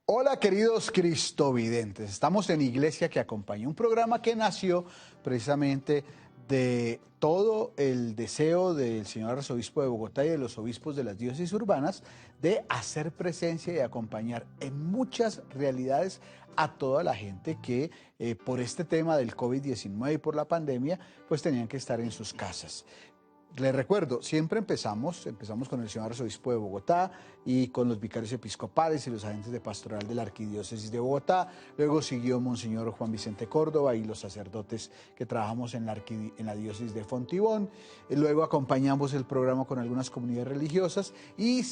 Hola queridos cristovidentes, estamos en Iglesia que Acompaña, un programa que nació precisamente de todo el deseo del señor arzobispo de Bogotá y de los obispos de las diócesis urbanas de hacer presencia y acompañar en muchas realidades a toda la gente que por este tema del COVID-19 y por la pandemia pues tenían que estar en sus casas. Les recuerdo, siempre empezamos con el señor arzobispo de Bogotá y con los vicarios episcopales y los agentes de pastoral de la arquidiócesis de Bogotá. Luego siguió Monseñor Juan Vicente Córdoba y los sacerdotes que trabajamos en la diócesis de Fontibón. Luego acompañamos el programa con algunas comunidades religiosas y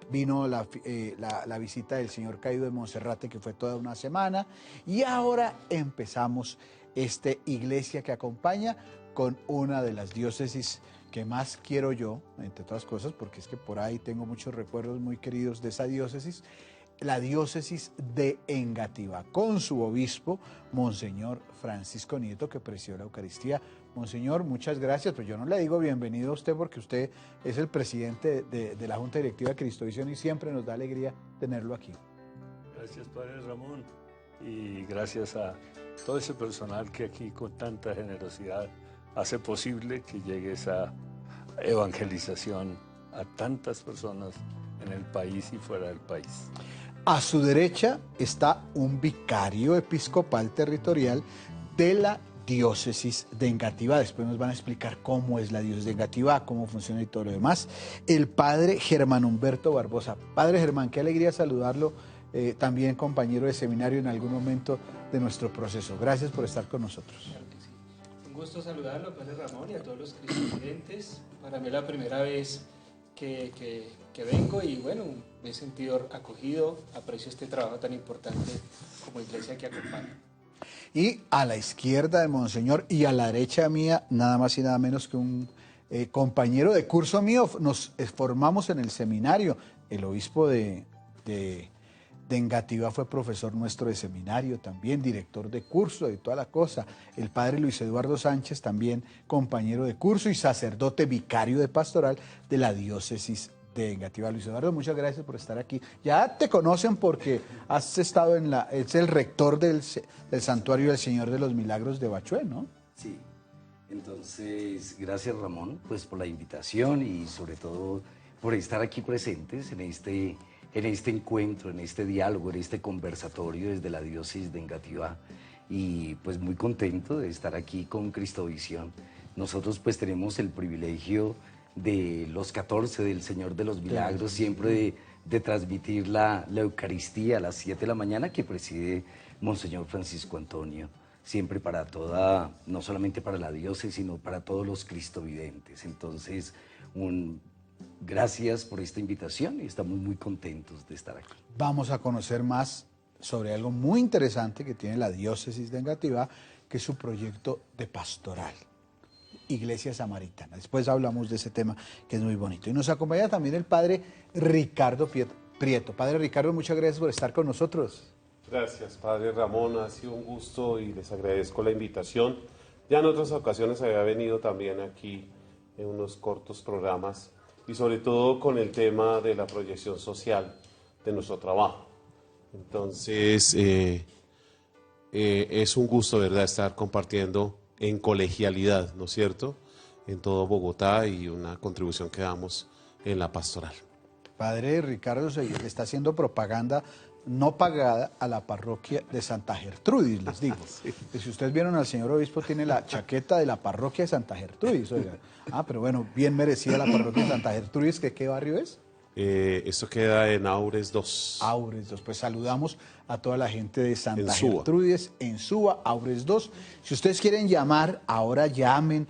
vino la visita del señor Caído de Monserrate, que fue toda una semana. Y ahora empezamos Iglesia que Acompaña con una de las diócesis que más quiero yo, entre otras cosas, porque es que por ahí tengo muchos recuerdos muy queridos de esa diócesis, la diócesis de Engativá, con su obispo, Monseñor Francisco Nieto, que presidió la Eucaristía. Monseñor, muchas gracias, pero yo no le digo bienvenido a usted porque usted es el presidente de la Junta Directiva de Cristovisión y siempre nos da alegría tenerlo aquí. Gracias, Padre Ramón, y gracias a todo ese personal que aquí con tanta generosidad hace posible que llegue esa evangelización a tantas personas en el país y fuera del país. A su derecha está un vicario episcopal territorial de la diócesis de Engativá. Después nos van a explicar cómo es la diócesis de Engativá, cómo funciona y todo lo demás. El padre Germán Humberto Barbosa. Padre Germán, qué alegría saludarlo, también compañero de seminario en algún momento de nuestro proceso. Gracias por estar con nosotros. Un gusto saludarlo, Padre Ramón, y a todos los cristovidentes. Para mí es la primera vez que vengo y bueno, me he sentido acogido, aprecio este trabajo tan importante como Iglesia que Acompaña. Y a la izquierda de Monseñor y a la derecha mía, nada más y nada menos que un compañero de curso mío, nos formamos en el seminario, el obispo de Engativá fue profesor nuestro de seminario también, director de curso, de toda la cosa. El padre Luis Eduardo Sánchez, también compañero de curso y sacerdote vicario de pastoral de la diócesis de Engativá. Luis Eduardo, muchas gracias por estar aquí. Ya te conocen porque has estado es el rector del Santuario del Señor de los Milagros de Bachué, ¿no? Sí, entonces gracias Ramón pues por la invitación y sobre todo por estar aquí presentes en este encuentro, en este diálogo, en este conversatorio desde la diócesis de Engativá, y pues muy contento de estar aquí con Cristovisión. Nosotros pues tenemos el privilegio de los 14 del Señor de los Milagros, siempre de transmitir la Eucaristía a las 7 de la mañana que preside Monseñor Francisco Antonio, siempre para toda, no solamente para la diócesis, sino para todos los cristovidentes. Entonces, gracias por esta invitación y estamos muy contentos de estar aquí. Vamos a conocer más sobre algo muy interesante que tiene la diócesis de Engativá, que es su proyecto de pastoral, Iglesia Samaritana. Después hablamos de ese tema que es muy bonito. Y nos acompaña también el padre Ricardo Prieto. Padre Ricardo, muchas gracias por estar con nosotros. Gracias, Padre Ramón, ha sido un gusto y les agradezco la invitación. Ya en otras ocasiones había venido también aquí en unos cortos programas y sobre todo con el tema de la proyección social de nuestro trabajo. Entonces, es un gusto, ¿verdad?, estar compartiendo en colegialidad, ¿no es cierto?, en todo Bogotá y una contribución que damos en la pastoral. Padre Ricardo le está haciendo propaganda no pagada a la parroquia de Santa Gertrudis, les digo. Sí. Si ustedes vieron al señor obispo, tiene la chaqueta de la parroquia de Santa Gertrudis, oiga. Pero bueno, bien merecida la parroquia de Santa Gertrudis, ¿que qué barrio es? Esto queda en Aures 2. Aures 2, pues saludamos a toda la gente de Santa Gertrudis, en Suba, Aures 2. Si ustedes quieren llamar, ahora llamen.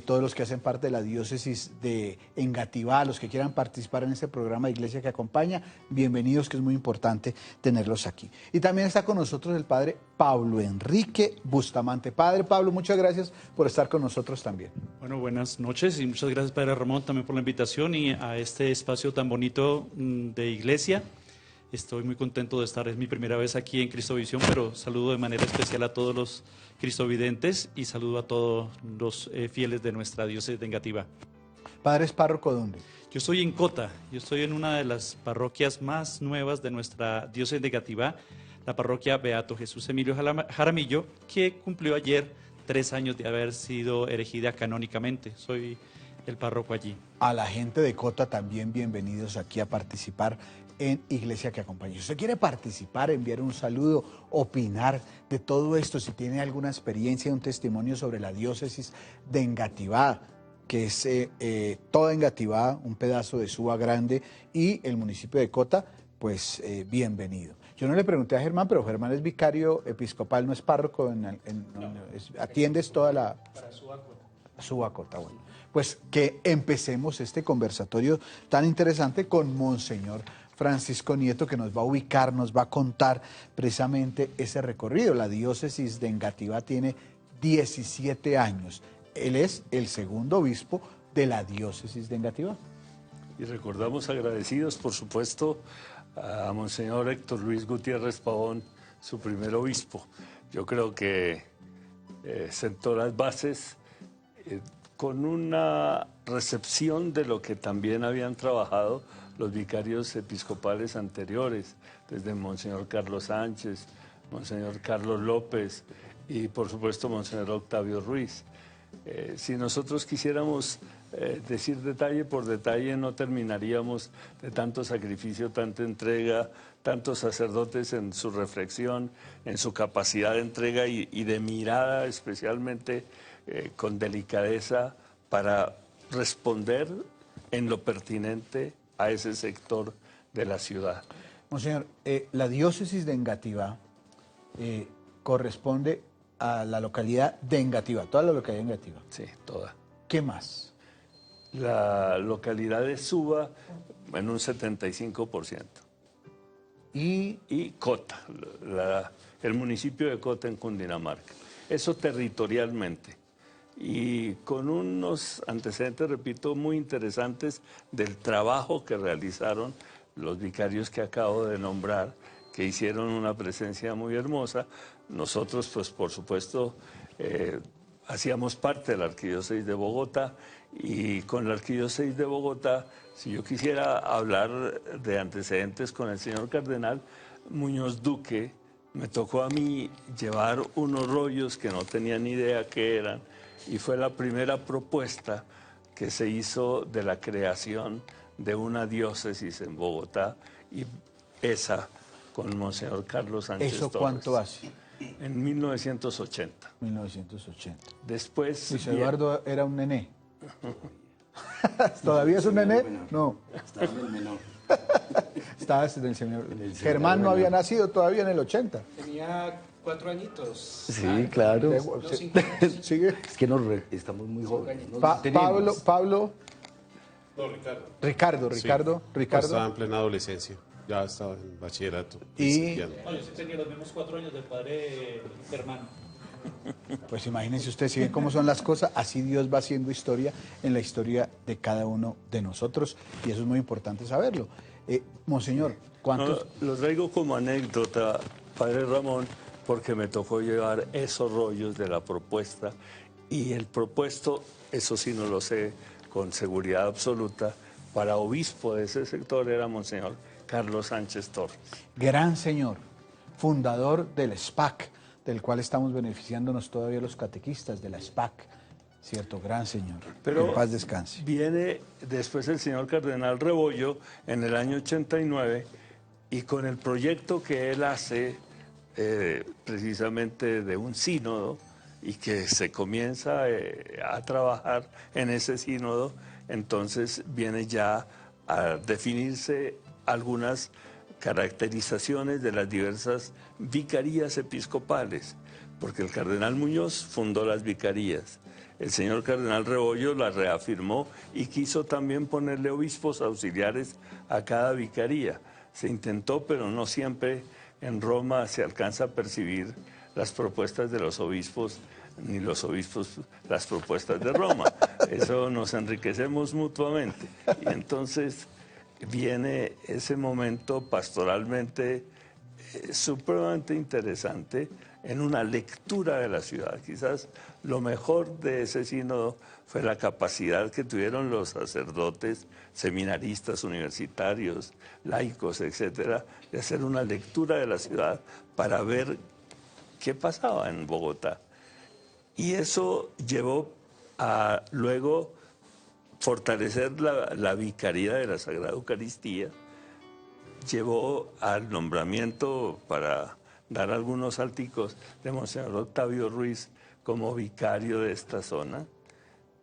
Todos los que hacen parte de la diócesis de Engativá, los que quieran participar en este programa de Iglesia que Acompaña, bienvenidos, que es muy importante tenerlos aquí. Y también está con nosotros el padre Pablo Enrique Bustamante. Padre Pablo, muchas gracias por estar con nosotros también. Bueno, buenas noches y muchas gracias, padre Ramón, también por la invitación y a este espacio tan bonito de iglesia. Estoy muy contento de estar, es mi primera vez aquí en Cristovisión, pero saludo de manera especial a todos los cristovidentes y saludo a todos los fieles de nuestra diócesis de Engativá. Padre, ¿es párroco dónde? Yo estoy en Cota, yo estoy en una de las parroquias más nuevas de nuestra diócesis de Gativá, la parroquia Beato Jesús Emilio Jaramillo, que cumplió ayer 3 años de haber sido erigida canónicamente. Soy el párroco allí. A la gente de Cota también bienvenidos aquí a participar en Iglesia que Acompaña. Si usted quiere participar, enviar un saludo, opinar de todo esto, si tiene alguna experiencia, un testimonio sobre la diócesis de Engativá, que es toda Engativá, un pedazo de Suba Grande, y el municipio de Cota, pues bienvenido. Yo no le pregunté a Germán, pero Germán es vicario episcopal, no es párroco, atiendes toda la... Para Suba Cota. Suba Cota, bueno. Pues que empecemos este conversatorio tan interesante con Monseñor Francisco Nieto, que nos va a ubicar, nos va a contar precisamente ese recorrido. La diócesis de Engativá tiene 17 años. Él es el segundo obispo de la diócesis de Engativá. Y recordamos agradecidos, por supuesto, a Monseñor Héctor Luis Gutiérrez Pavón, su primer obispo. Yo creo que sentó las bases con una recepción de lo que también habían trabajado los vicarios episcopales anteriores, desde Monseñor Carlos Sánchez, Monseñor Carlos López y, por supuesto, Monseñor Octavio Ruiz. Si nosotros quisiéramos decir detalle por detalle, no terminaríamos de tanto sacrificio, tanta entrega, tantos sacerdotes en su reflexión, en su capacidad de entrega y de mirada, especialmente con delicadeza, para responder en lo pertinente a ese sector de la ciudad. Monseñor, la diócesis de Engativá corresponde a la localidad de Engativá, toda la localidad de Engativá. Sí, toda. ¿Qué más? La localidad de Suba en un 75%. Y Cota, el municipio de Cota en Cundinamarca. Eso territorialmente. Y con unos antecedentes, repito, muy interesantes del trabajo que realizaron los vicarios que acabo de nombrar, que hicieron una presencia muy hermosa. Nosotros, pues por supuesto, hacíamos parte de la Arquidiócesis de Bogotá, y con la Arquidiócesis de Bogotá, si yo quisiera hablar de antecedentes con el señor Cardenal Muñoz Duque, me tocó a mí llevar unos rollos que no tenía ni idea qué eran, y fue la primera propuesta que se hizo de la creación de una diócesis en Bogotá, y esa con Monseñor Carlos Sánchez ¿eso Torres. cuánto hace? En 1980. 1980. Después... Luis Eduardo era un nené. ¿Todavía es un nené? No. Estaba en el menor. Estaba en el señor. seminario Germán no menor. había nacido todavía en el 80. Tenía 4 añitos. Sí, claro. No, 5 años. Sigue. Es que estamos muy jóvenes. ¿no? Pablo. No, Ricardo. Ricardo. Pues estaba en plena adolescencia. Ya estaba en bachillerato. Y- principiando. Yo sí tenía los mismos 4 años del padre Germán. Pues imagínense ustedes, si ven cómo son las cosas, así Dios va haciendo historia en la historia de cada uno de nosotros, y eso es muy importante saberlo. Monseñor, ¿cuántos? No, lo traigo como anécdota, Padre Ramón, porque me tocó llevar esos rollos de la propuesta, y el propuesto, eso sí no lo sé con seguridad absoluta, para obispo de ese sector era Monseñor Carlos Sánchez Torres. Gran señor, fundador del SPAC, del cual estamos beneficiándonos todavía los catequistas de la SPAC, ¿cierto? Gran señor. Pero en paz descanse. viene después el señor Cardenal Rebollo en el año 89, y con el proyecto que él hace precisamente de un sínodo, y que se comienza a trabajar en ese sínodo, entonces viene ya a definirse algunas caracterizaciones de las diversas vicarías episcopales, porque el cardenal Muñoz fundó las vicarías, el señor cardenal Rebollo las reafirmó y quiso también ponerle obispos auxiliares a cada vicaría. Se intentó, pero no siempre en Roma se alcanza a percibir las propuestas de los obispos, ni los obispos las propuestas de Roma. Eso nos enriquecemos mutuamente. Y entonces viene ese momento pastoralmente supremamente interesante en una lectura de la ciudad. Quizás lo mejor de ese sínodo fue la capacidad que tuvieron los sacerdotes, seminaristas, universitarios, laicos, etcétera, de hacer una lectura de la ciudad para ver qué pasaba en Bogotá. Y eso llevó a luego fortalecer la vicaría de la Sagrada Eucaristía, llevó al nombramiento, para dar algunos salticos, de Monseñor Octavio Ruiz como vicario de esta zona,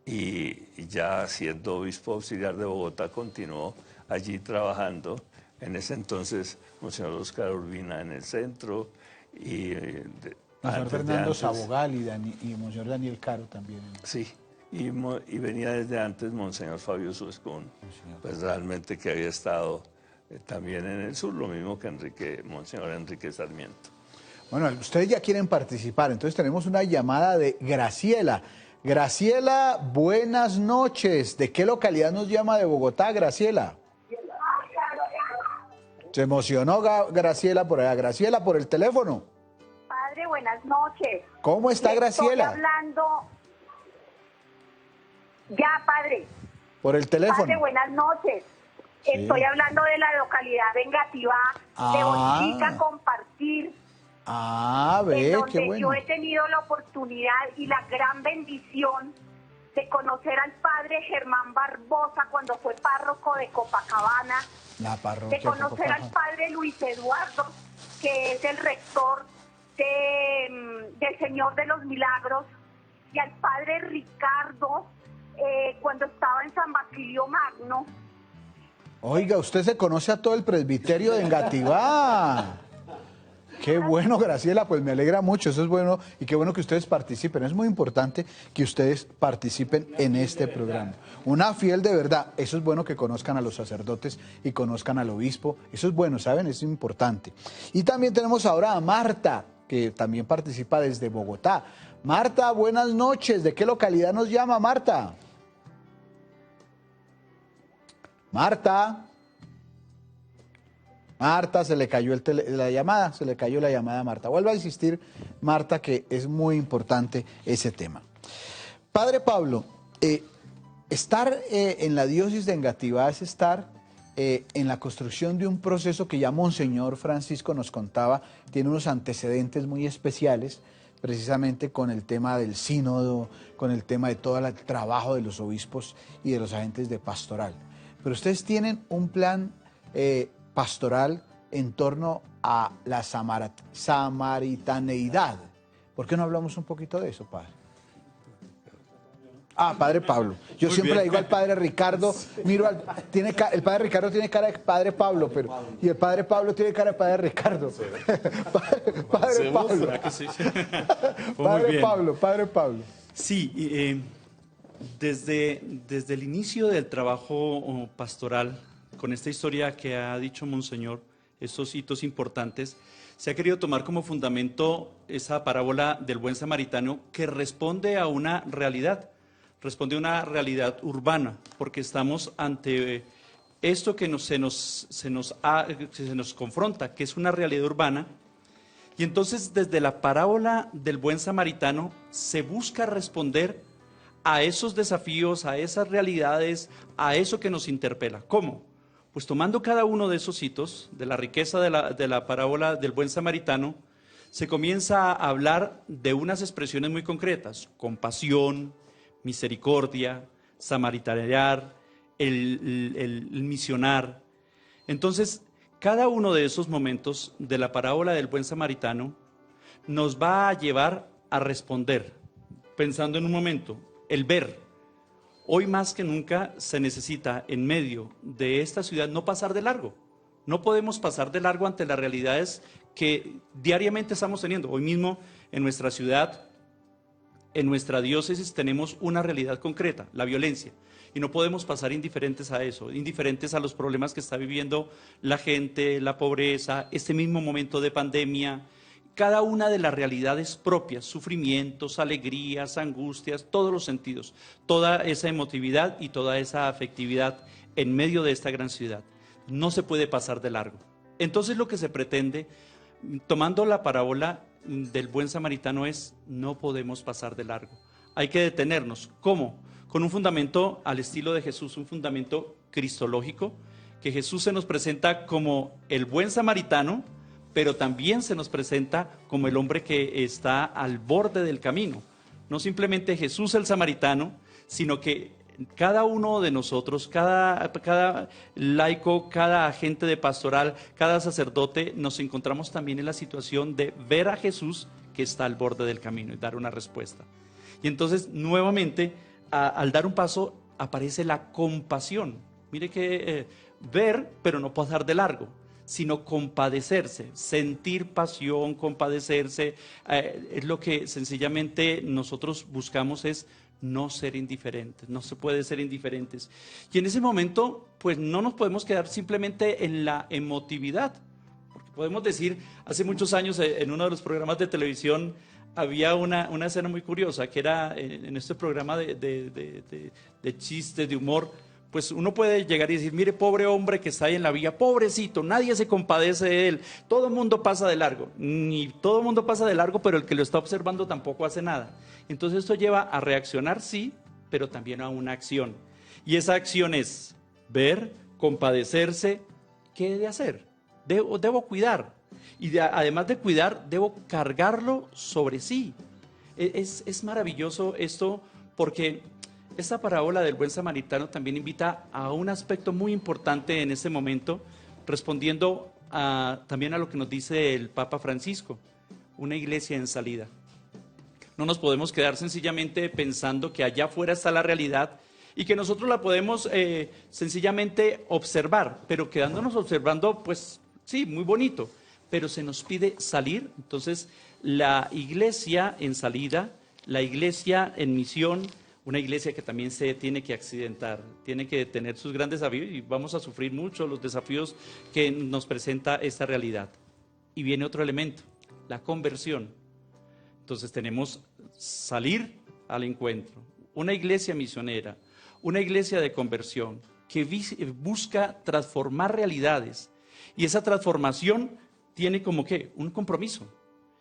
y ya siendo obispo auxiliar de Bogotá continuó allí trabajando. En ese entonces Monseñor Oscar Urbina en el centro, y Monseñor Fernando Sabogal y Monseñor Daniel Caro también. Sí, y venía desde antes Monseñor Fabio Suescún, pues realmente que había estado también en el sur, lo mismo que Monseñor Enrique Sarmiento. Bueno, ustedes ya quieren participar, entonces tenemos una llamada de Graciela. Graciela, buenas noches. ¿De qué localidad nos llama de Bogotá, Graciela? Se emocionó Graciela por allá. Graciela, por el teléfono. Padre, buenas noches. ¿Cómo está Graciela? Estoy hablando... Ya, padre. Por el teléfono. Padre, buenas noches. Sí. Estoy hablando de la localidad de Engativá, de Bochica, Compartir. Ve, en donde qué bueno. yo he tenido la oportunidad y la gran bendición de conocer al padre Germán Barbosa cuando fue párroco de Copacabana, La parroquia de conocer al padre Luis Eduardo, que es el rector del Señor de los Milagros, y al padre Ricardo cuando estaba en San Basilio Magno. Oiga, usted se conoce a todo el presbiterio de Engativá. Qué bueno, Graciela, pues me alegra mucho, eso es bueno, y qué bueno que ustedes participen. Es muy importante que ustedes participen en este programa. Una fiel de verdad, eso es bueno, que conozcan a los sacerdotes y conozcan al obispo, eso es bueno, ¿saben? Es importante. Y también tenemos ahora a Marta, que también participa desde Bogotá. Marta, buenas noches. ¿De qué localidad nos llama, Marta? Marta, se le cayó la llamada, a Marta. Vuelvo a insistir, Marta, que es muy importante ese tema. Padre Pablo, estar en la diócesis de Engativá es estar en la construcción de un proceso que ya Monseñor Francisco nos contaba, tiene unos antecedentes muy especiales, precisamente con el tema del sínodo, con el tema de todo el trabajo de los obispos y de los agentes de pastoral. Pero ustedes tienen un plan pastoral en torno a la samaritaneidad. ¿Por qué no hablamos un poquito de eso, padre? Padre Pablo. Yo siempre le digo al padre Ricardo, el padre Ricardo tiene cara de padre Pablo, y el padre Pablo tiene cara de padre Ricardo. Padre Pablo. ¿Verdad que sí? Padre Pablo. Sí, desde el inicio del trabajo pastoral, con esta historia que ha dicho Monseñor, estos hitos importantes, se ha querido tomar como fundamento esa parábola del buen samaritano que responde a una realidad. Responde a una realidad urbana, porque estamos ante esto que se nos confronta, que es una realidad urbana. Y entonces desde la parábola del buen samaritano se busca responder a esos desafíos, a esas realidades, a eso que nos interpela. ¿Cómo? Pues tomando cada uno de esos hitos, de la riqueza de la parábola del buen samaritano, se comienza a hablar de unas expresiones muy concretas: compasión, misericordia, samaritanear, el misionar. Entonces, cada uno de esos momentos de la parábola del buen samaritano nos va a llevar a responder, pensando en un momento, el ver. Hoy más que nunca se necesita en medio de esta ciudad no pasar de largo. No podemos pasar de largo ante las realidades que diariamente estamos teniendo. Hoy mismo en nuestra ciudad, en nuestra diócesis, tenemos una realidad concreta, la violencia. Y no podemos pasar indiferentes a eso, indiferentes a los problemas que está viviendo la gente, la pobreza, este mismo momento de pandemia. Cada una de las realidades propias, sufrimientos, alegrías, angustias, todos los sentidos, toda esa emotividad y toda esa afectividad en medio de esta gran ciudad. No se puede pasar de largo. Entonces lo que se pretende, tomando la parábola, del buen samaritano es: no podemos pasar de largo. Hay que detenernos. ¿Cómo? Con un fundamento al estilo de Jesús, un fundamento cristológico, que Jesús se nos presenta como el buen samaritano, pero también se nos presenta como el hombre que está al borde del camino. No simplemente Jesús el samaritano, sino que cada uno de nosotros, cada laico, cada agente de pastoral, cada sacerdote, nos encontramos también en la situación de ver a Jesús que está al borde del camino y dar una respuesta. Y entonces, nuevamente, al dar un paso, aparece la compasión. Mire que ver, pero no pasar de largo, sino compadecerse, sentir pasión, compadecerse. Es lo que sencillamente nosotros buscamos, es no ser indiferentes. No se puede ser indiferentes. Y en ese momento, pues no nos podemos quedar simplemente en la emotividad. Porque podemos decir, hace muchos años en uno de los programas de televisión había una escena muy curiosa, que era en este programa de chistes, de humor. Pues uno puede llegar y decir: mire, pobre hombre que está ahí en la vía, pobrecito, nadie se compadece de él, todo el mundo pasa de largo. Ni todo el mundo pasa de largo, pero el que lo está observando tampoco hace nada. Entonces esto lleva a reaccionar, sí, pero también a una acción. Y esa acción es ver, compadecerse. ¿Qué he de hacer? Debo cuidar. Y además de cuidar, debo cargarlo sobre sí. Es maravilloso esto, porque esta parábola del buen samaritano también invita a un aspecto muy importante en este momento, respondiendo también a lo que nos dice el Papa Francisco: una iglesia en salida. No nos podemos quedar sencillamente pensando que allá afuera está la realidad y que nosotros la podemos sencillamente observar, pero quedándonos observando, pues sí, muy bonito, pero se nos pide salir. Entonces, la iglesia en salida, la iglesia en misión, una iglesia que también se tiene que accidentar, tiene que tener sus grandes desafíos, y vamos a sufrir mucho los desafíos que nos presenta esta realidad. Y viene otro elemento: la conversión. Entonces tenemos salir al encuentro, una iglesia misionera, una iglesia de conversión que busca transformar realidades, y esa transformación tiene como que un compromiso.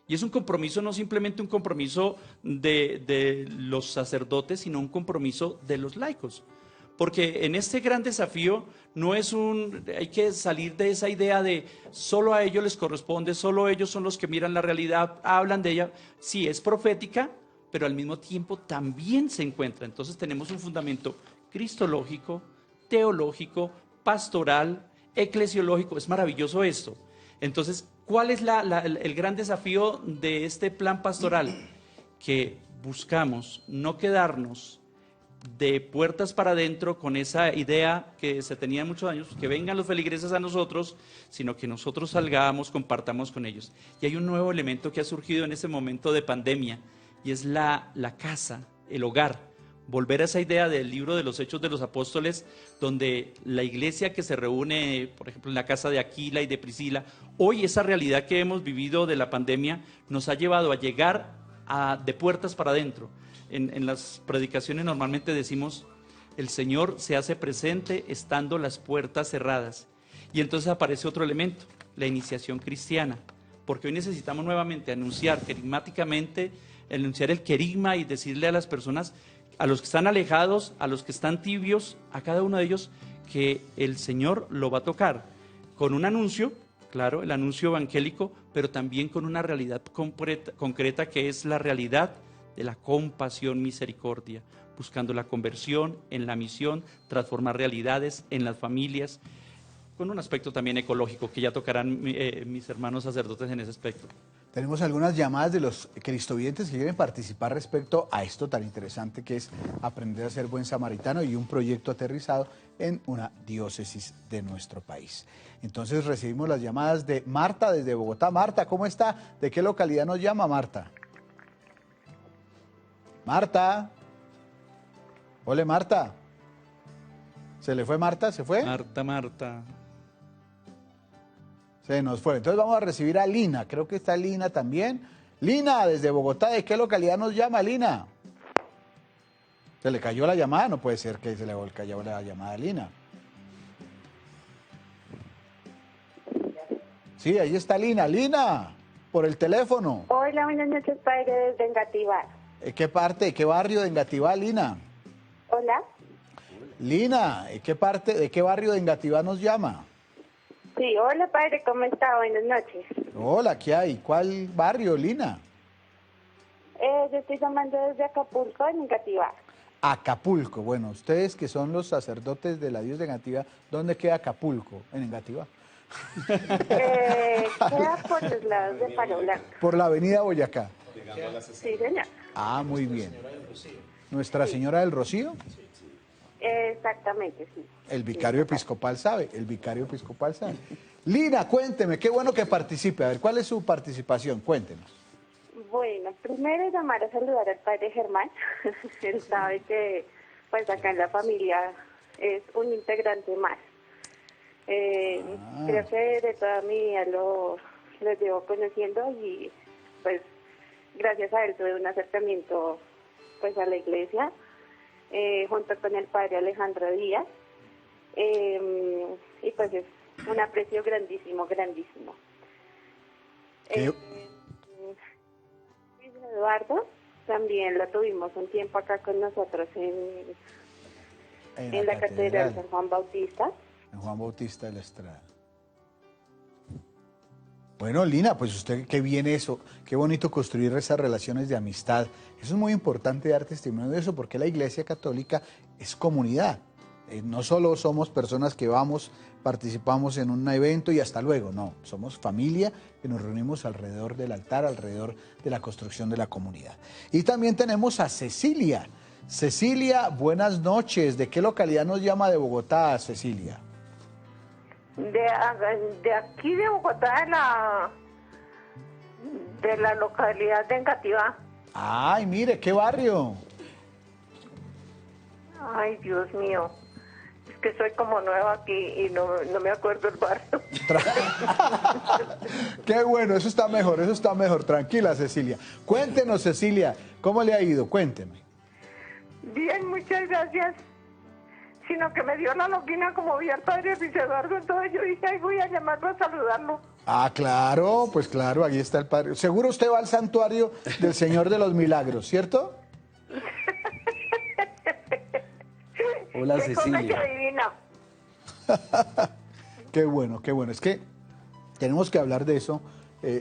Y es un compromiso, no simplemente un compromiso de los sacerdotes, sino un compromiso de los laicos. Porque en este gran desafío hay que salir de esa idea de solo a ellos les corresponde, solo ellos son los que miran la realidad, hablan de ella. Sí, es profética, pero al mismo tiempo también se encuentra. Entonces tenemos un fundamento cristológico, teológico, pastoral, eclesiológico. Es maravilloso esto. Entonces, ¿cuál es el gran desafío de este plan pastoral? Que buscamos no quedarnos de puertas para adentro con esa idea que se tenía muchos años, que vengan los feligreses a nosotros, sino que nosotros salgamos, compartamos con ellos. Y hay un nuevo elemento que ha surgido en este momento de pandemia, y es la casa, el hogar. Volver a esa idea del libro de los Hechos de los Apóstoles, donde la iglesia que se reúne, por ejemplo, en la casa de Aquila y de Priscila, hoy esa realidad que hemos vivido de la pandemia nos ha llevado a llegar de puertas para adentro. En las predicaciones normalmente decimos: el Señor se hace presente estando las puertas cerradas. Y entonces aparece otro elemento, la iniciación cristiana, porque hoy necesitamos nuevamente anunciar querigmáticamente, anunciar el querigma y decirle a las personas, a los que están alejados, a los que están tibios, a cada uno de ellos, que el Señor lo va a tocar con un anuncio, claro, el anuncio evangélico, pero también con una realidad concreta, que es la realidad de la compasión, misericordia, buscando la conversión en la misión, transformar realidades en las familias, con un aspecto también ecológico, que ya tocarán mis hermanos sacerdotes en ese aspecto. Tenemos algunas llamadas de los cristovidentes que quieren participar respecto a esto tan interesante que es aprender a ser buen samaritano, y un proyecto aterrizado en una diócesis de nuestro país. Entonces recibimos las llamadas de Marta desde Bogotá. Marta, ¿cómo está? ¿De qué localidad nos llama, Marta? Marta. Hola, Marta. ¿Se le fue Marta? ¿Se fue? Marta. Se nos fue. Entonces vamos a recibir a Lina. Creo que está Lina también. Lina, desde Bogotá. ¿De qué localidad nos llama, Lina? ¿Se le cayó la llamada? No puede ser que se le cayó la llamada a Lina. Sí, ahí está Lina. Lina, por el teléfono. Hola, buenas noches, padre, desde Engativá. ¿Qué parte, qué barrio de Engativá, Lina? Hola. Lina, ¿qué parte, de qué barrio de Engativá nos llama? Sí, hola, padre, ¿cómo está? Buenas noches. Hola, ¿qué hay? ¿Cuál barrio, Lina? Yo estoy llamando desde Acapulco, en Engativá. Acapulco. Bueno, ustedes que son los sacerdotes de la Dios de Engativá, ¿dónde queda Acapulco? En Engativá. Queda por los lados de Palo Blanco. Por la avenida Boyacá. Sí, señor. Ah, muy bien. Nuestra Señora del Rocío. Exactamente, sí. El vicario episcopal sabe, el vicario episcopal sabe. Lina, cuénteme, qué bueno que participe. A ver, ¿cuál es su participación? Cuéntenos. Bueno, primero llamar a saludar al padre Germán. Él sabe que, pues, acá en la familia es un integrante más. Creo que de toda mi vida lo llevo conociendo y, pues, gracias a él tuve un acercamiento, pues, a la iglesia, junto con el padre Alejandro Díaz. Y, pues, es un aprecio grandísimo, grandísimo. ¿Qué? Luis Eduardo también lo tuvimos un tiempo acá con nosotros en la Catedral San Juan Bautista. En Juan Bautista de la Estrada. Bueno, Lina, pues usted qué bien eso, qué bonito construir esas relaciones de amistad. Eso es muy importante dar testimonio de eso porque la Iglesia Católica es comunidad. No solo somos personas que vamos, participamos en un evento y hasta luego, no, somos familia que nos reunimos alrededor del altar, alrededor de la construcción de la comunidad. Y también tenemos a Cecilia. Cecilia, buenas noches. ¿De qué localidad nos llama de Bogotá, Cecilia? De aquí de Bogotá, de la localidad de Engativá. Ay, mire, ¿qué barrio? Ay, Dios mío. Es que soy como nueva aquí y no me acuerdo el barrio. Qué bueno, eso está mejor. Tranquila, Cecilia. Cuéntenos, Cecilia, ¿cómo le ha ido? Cuénteme. Bien, muchas gracias. Sino que me dio la loquina como vi al padre Luis Eduardo, entonces yo dije, ay, voy a llamarlo a saludarlo. Ah, claro, pues claro, ahí está el padre. Seguro usted va al santuario del Señor de los Milagros, ¿cierto? Hola, Qué cosa Cecilia. que divina. Qué bueno, qué bueno. Es que tenemos que hablar de eso,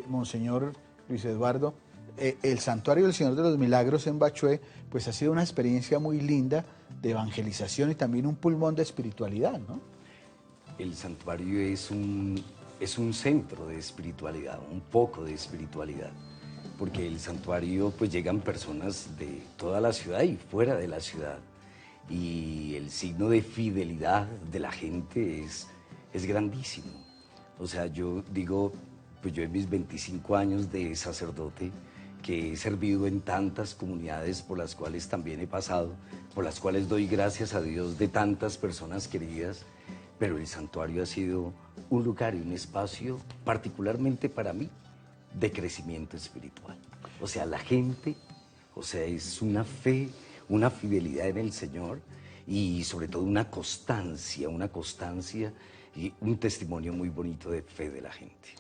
Monseñor Luis Eduardo. El santuario del Señor de los Milagros en Bachué, pues ha sido una experiencia muy linda de evangelización y también un pulmón de espiritualidad, ¿no? El santuario es un centro de espiritualidad, un poco de espiritualidad, porque el santuario pues llegan personas de toda la ciudad y fuera de la ciudad, y el signo de fidelidad de la gente es grandísimo. O sea, yo digo, pues yo en mis 25 años de sacerdote, que he servido en tantas comunidades por las cuales también he pasado, por las cuales doy gracias a Dios de tantas personas queridas, pero el santuario ha sido un lugar y un espacio, particularmente para mí, de crecimiento espiritual. O sea, la gente, o sea, es una fe, una fidelidad en el Señor y sobre todo una constancia y un testimonio muy bonito de fe de la gente.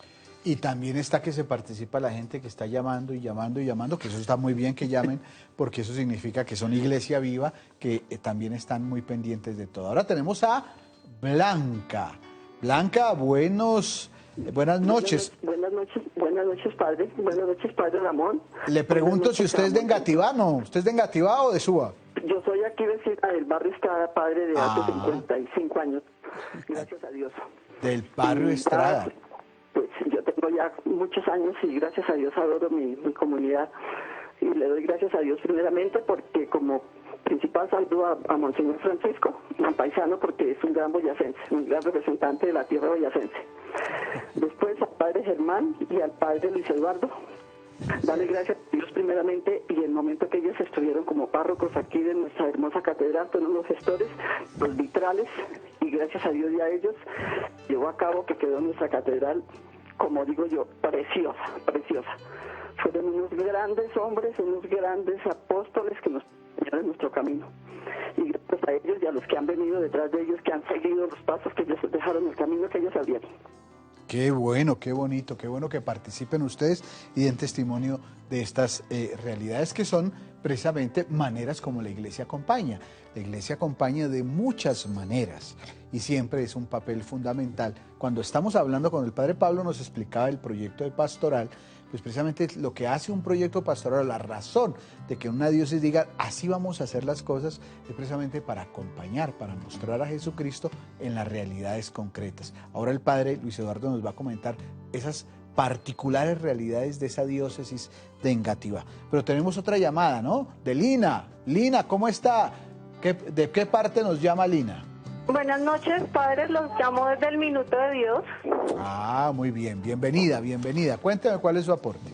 Y también está que se participa la gente que está llamando y llamando y llamando, que eso está muy bien que llamen, porque eso significa que son iglesia viva, que también están muy pendientes de todo. Ahora tenemos a Blanca. Blanca, buenas noches. Buenas noches, padre. Buenas noches, padre Ramón. Le pregunto si usted es de Engativá, ¿no? ¿Usted es de Engativá o de Suba? Yo soy aquí vecina del barrio Estrada, padre, de hace 55 años. Gracias a Dios. Del barrio Estrada. Pues yo tengo ya muchos años y gracias a Dios adoro mi comunidad. Y le doy gracias a Dios primeramente porque como principal saludo a Monseñor Francisco, un paisano, porque es un gran boyacense, un gran representante de la tierra boyacense. Después al padre Germán y al padre Luis Eduardo. Darle gracias a Dios primeramente y el momento que ellos estuvieron como párrocos aquí de nuestra hermosa catedral, fueron los gestores, los vitrales, y gracias a Dios y a ellos llevó a cabo que quedó nuestra catedral, como digo yo, preciosa, preciosa. Fueron unos grandes hombres, unos grandes apóstoles que nos enseñaron en nuestro camino. Y gracias a ellos y a los que han venido detrás de ellos, que han seguido los pasos que ellos dejaron, el camino que ellos abrieron. Qué bueno, qué bonito, qué bueno que participen ustedes y den testimonio de estas realidades que son precisamente maneras como la iglesia acompaña. La iglesia acompaña de muchas maneras y siempre es un papel fundamental. Cuando estamos hablando con el Padre Pablo nos explicaba el proyecto de pastoral, pues precisamente lo que hace un proyecto pastoral, la razón de que una diócesis diga así vamos a hacer las cosas, es precisamente para acompañar, para mostrar a Jesucristo en las realidades concretas. Ahora el Padre Luis Eduardo nos va a comentar esas particulares realidades de esa diócesis de Engativá. Pero tenemos otra llamada, ¿no? De Lina. Lina, ¿cómo está? ¿De qué parte nos llama Lina? Buenas noches, padres, los llamo desde el Minuto de Dios. Ah, muy bien, bienvenida, bienvenida. Cuénteme cuál es su aporte.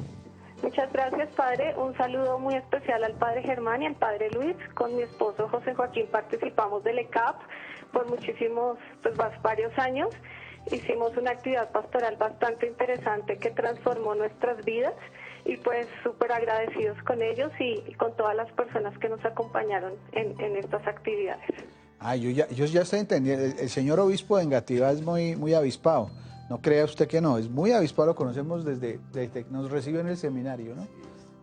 Muchas gracias, padre. Un saludo muy especial al padre Germán y al padre Luis. Con mi esposo José Joaquín participamos del ECAP por muchísimos, pues varios años. Hicimos una actividad pastoral bastante interesante que transformó nuestras vidas y pues súper agradecidos con ellos y con todas las personas que nos acompañaron en estas actividades. Ah, yo ya estoy entendiendo. El señor obispo de Engativá es muy avispado. No crea usted que no, es muy avispado, lo conocemos desde que nos recibió en el seminario, ¿no?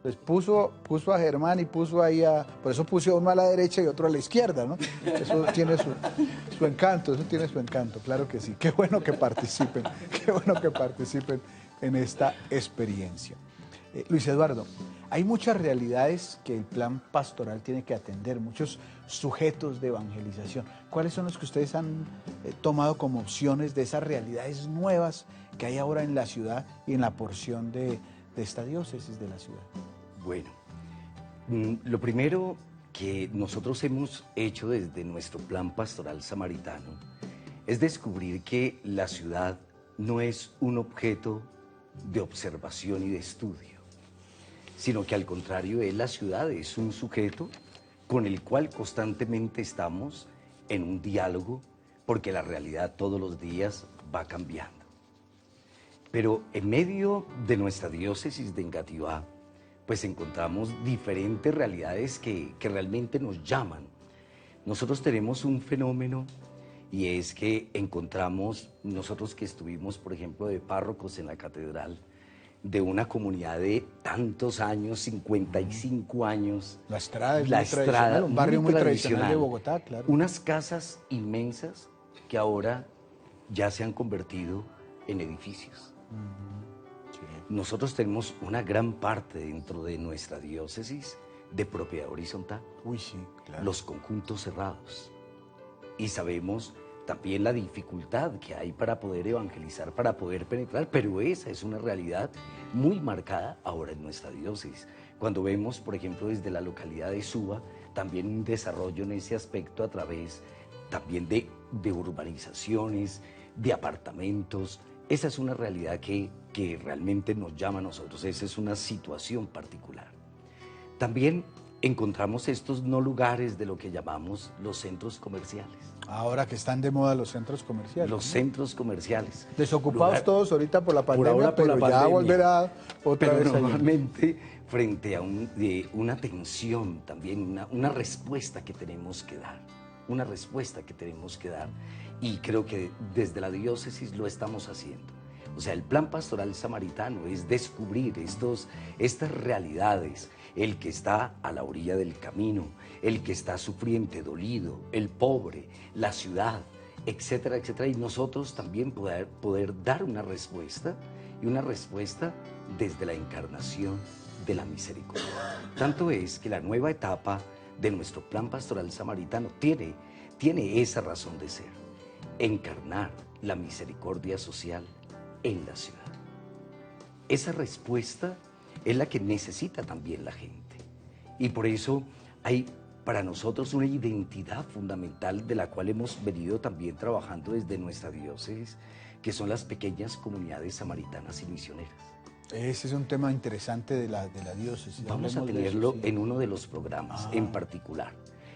Pues puso a Germán y puso ahí por eso puso uno a la derecha y otro a la izquierda, ¿no? Eso tiene su encanto, eso tiene su encanto, claro que sí. Qué bueno que participen en esta experiencia. Luis Eduardo, hay muchas realidades que el plan pastoral tiene que atender, muchos sujetos de evangelización. ¿Cuáles son los que ustedes han tomado como opciones de esas realidades nuevas que hay ahora en la ciudad y en la porción de esta diócesis de la ciudad? Bueno, lo primero que nosotros hemos hecho desde nuestro plan pastoral samaritano es descubrir que la ciudad no es un objeto de observación y de estudio, sino que al contrario, la ciudad es un sujeto con el cual constantemente estamos en un diálogo, porque la realidad todos los días va cambiando. Pero en medio de nuestra diócesis de Engativá, pues encontramos diferentes realidades que realmente nos llaman. Nosotros tenemos un fenómeno y es que encontramos, nosotros que estuvimos, por ejemplo, de párrocos en la catedral, de una comunidad de tantos años, 55 años. La Estrada es un barrio muy tradicional de Bogotá, claro. Unas casas inmensas que ahora ya se han convertido en edificios. Sí. Nosotros tenemos una gran parte dentro de nuestra diócesis de propiedad horizontal. Uy, sí, claro. Los conjuntos cerrados. Y sabemos también la dificultad que hay para poder evangelizar, para poder penetrar, pero esa es una realidad muy marcada ahora en nuestra diócesis. Cuando vemos, por ejemplo, desde la localidad de Suba, también un desarrollo en ese aspecto a través también de urbanizaciones, de apartamentos. Esa es una realidad que realmente nos llama a nosotros, esa es una situación particular. También encontramos estos no lugares de lo que llamamos los centros comerciales. Ahora que están de moda los centros comerciales. Los centros comerciales. Desocupados todos ahorita por la pandemia, pero ya volverá otra vez. Pero normalmente frente a una tensión también, una respuesta que tenemos que dar. Una respuesta que tenemos que dar. Y creo que desde la diócesis lo estamos haciendo. O sea, el plan pastoral samaritano es descubrir estas realidades. El que está a la orilla del camino, el que está sufriente, dolido, el pobre, la ciudad, etcétera, etcétera. Y nosotros también poder dar una respuesta, y una respuesta desde la encarnación de la misericordia. Tanto es que la nueva etapa de nuestro plan pastoral samaritano tiene esa razón de ser, encarnar la misericordia social en la ciudad. Esa respuesta es la que necesita también la gente. Y por eso hay para nosotros una identidad fundamental de la cual hemos venido también trabajando desde nuestra diócesis, que son las pequeñas comunidades samaritanas y misioneras. Ese es un tema interesante de la diócesis. Vamos a tenerlo en uno de los programas en particular.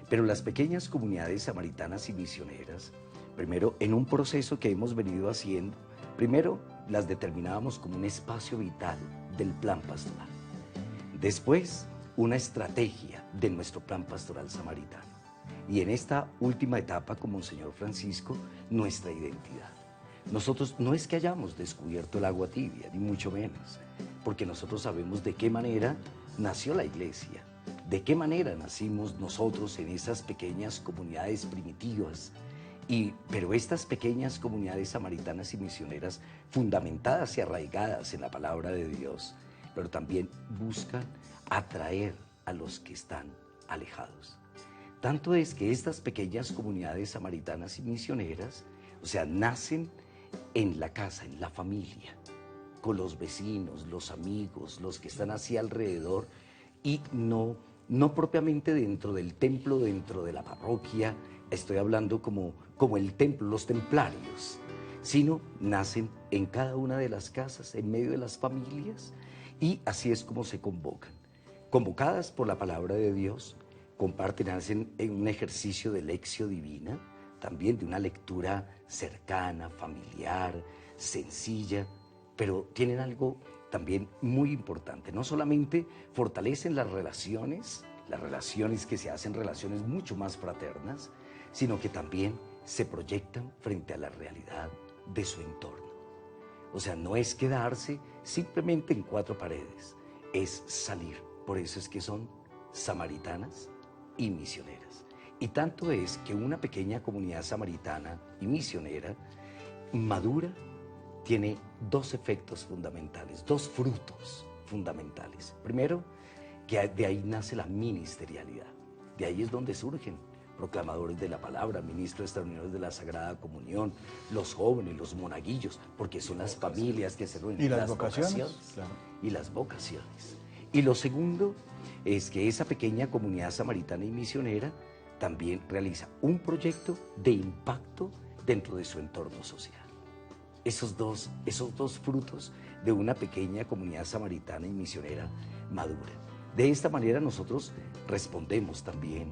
Pero las pequeñas comunidades samaritanas y misioneras, primero, en un proceso que hemos venido haciendo, primero las determinábamos como un espacio vital del plan pastoral. Después, una estrategia de nuestro plan pastoral samaritano. Y en esta última etapa, con Monseñor Francisco, nuestra identidad. Nosotros no es que hayamos descubierto el agua tibia, ni mucho menos, porque nosotros sabemos de qué manera nació la iglesia, de qué manera nacimos nosotros en esas pequeñas comunidades primitivas. Pero estas pequeñas comunidades samaritanas y misioneras, fundamentadas y arraigadas en la palabra de Dios, pero también buscan atraer a los que están alejados. Tanto es que estas pequeñas comunidades samaritanas y misioneras, o sea, nacen en la casa, en la familia, con los vecinos, los amigos, los que están así alrededor, y no propiamente dentro del templo, dentro de la parroquia. Estoy hablando como el templo, los templarios, sino nacen en cada una de las casas, en medio de las familias, y así es como se convocan. Convocadas por la palabra de Dios, comparten, hacen un ejercicio de lección divina, también de una lectura cercana, familiar, sencilla, pero tienen algo también muy importante. No solamente fortalecen las relaciones que se hacen relaciones mucho más fraternas, sino que también se proyectan frente a la realidad de su entorno. O sea, no es quedarse simplemente en cuatro paredes, es salir. Por eso es que son samaritanas y misioneras. Y tanto es que una pequeña comunidad samaritana y misionera madura tiene dos efectos fundamentales, dos frutos fundamentales. Primero, que de ahí nace la ministerialidad. De ahí es donde surgen proclamadores de la palabra, ministros extraordinarios de la Sagrada Comunión, los jóvenes, los monaguillos, porque son las familias que se reúnen. ¿Y las vocaciones? Claro. Y las vocaciones. Y lo segundo es que esa pequeña comunidad samaritana y misionera también realiza un proyecto de impacto dentro de su entorno social. Esos dos frutos de una pequeña comunidad samaritana y misionera madura. De esta manera nosotros respondemos también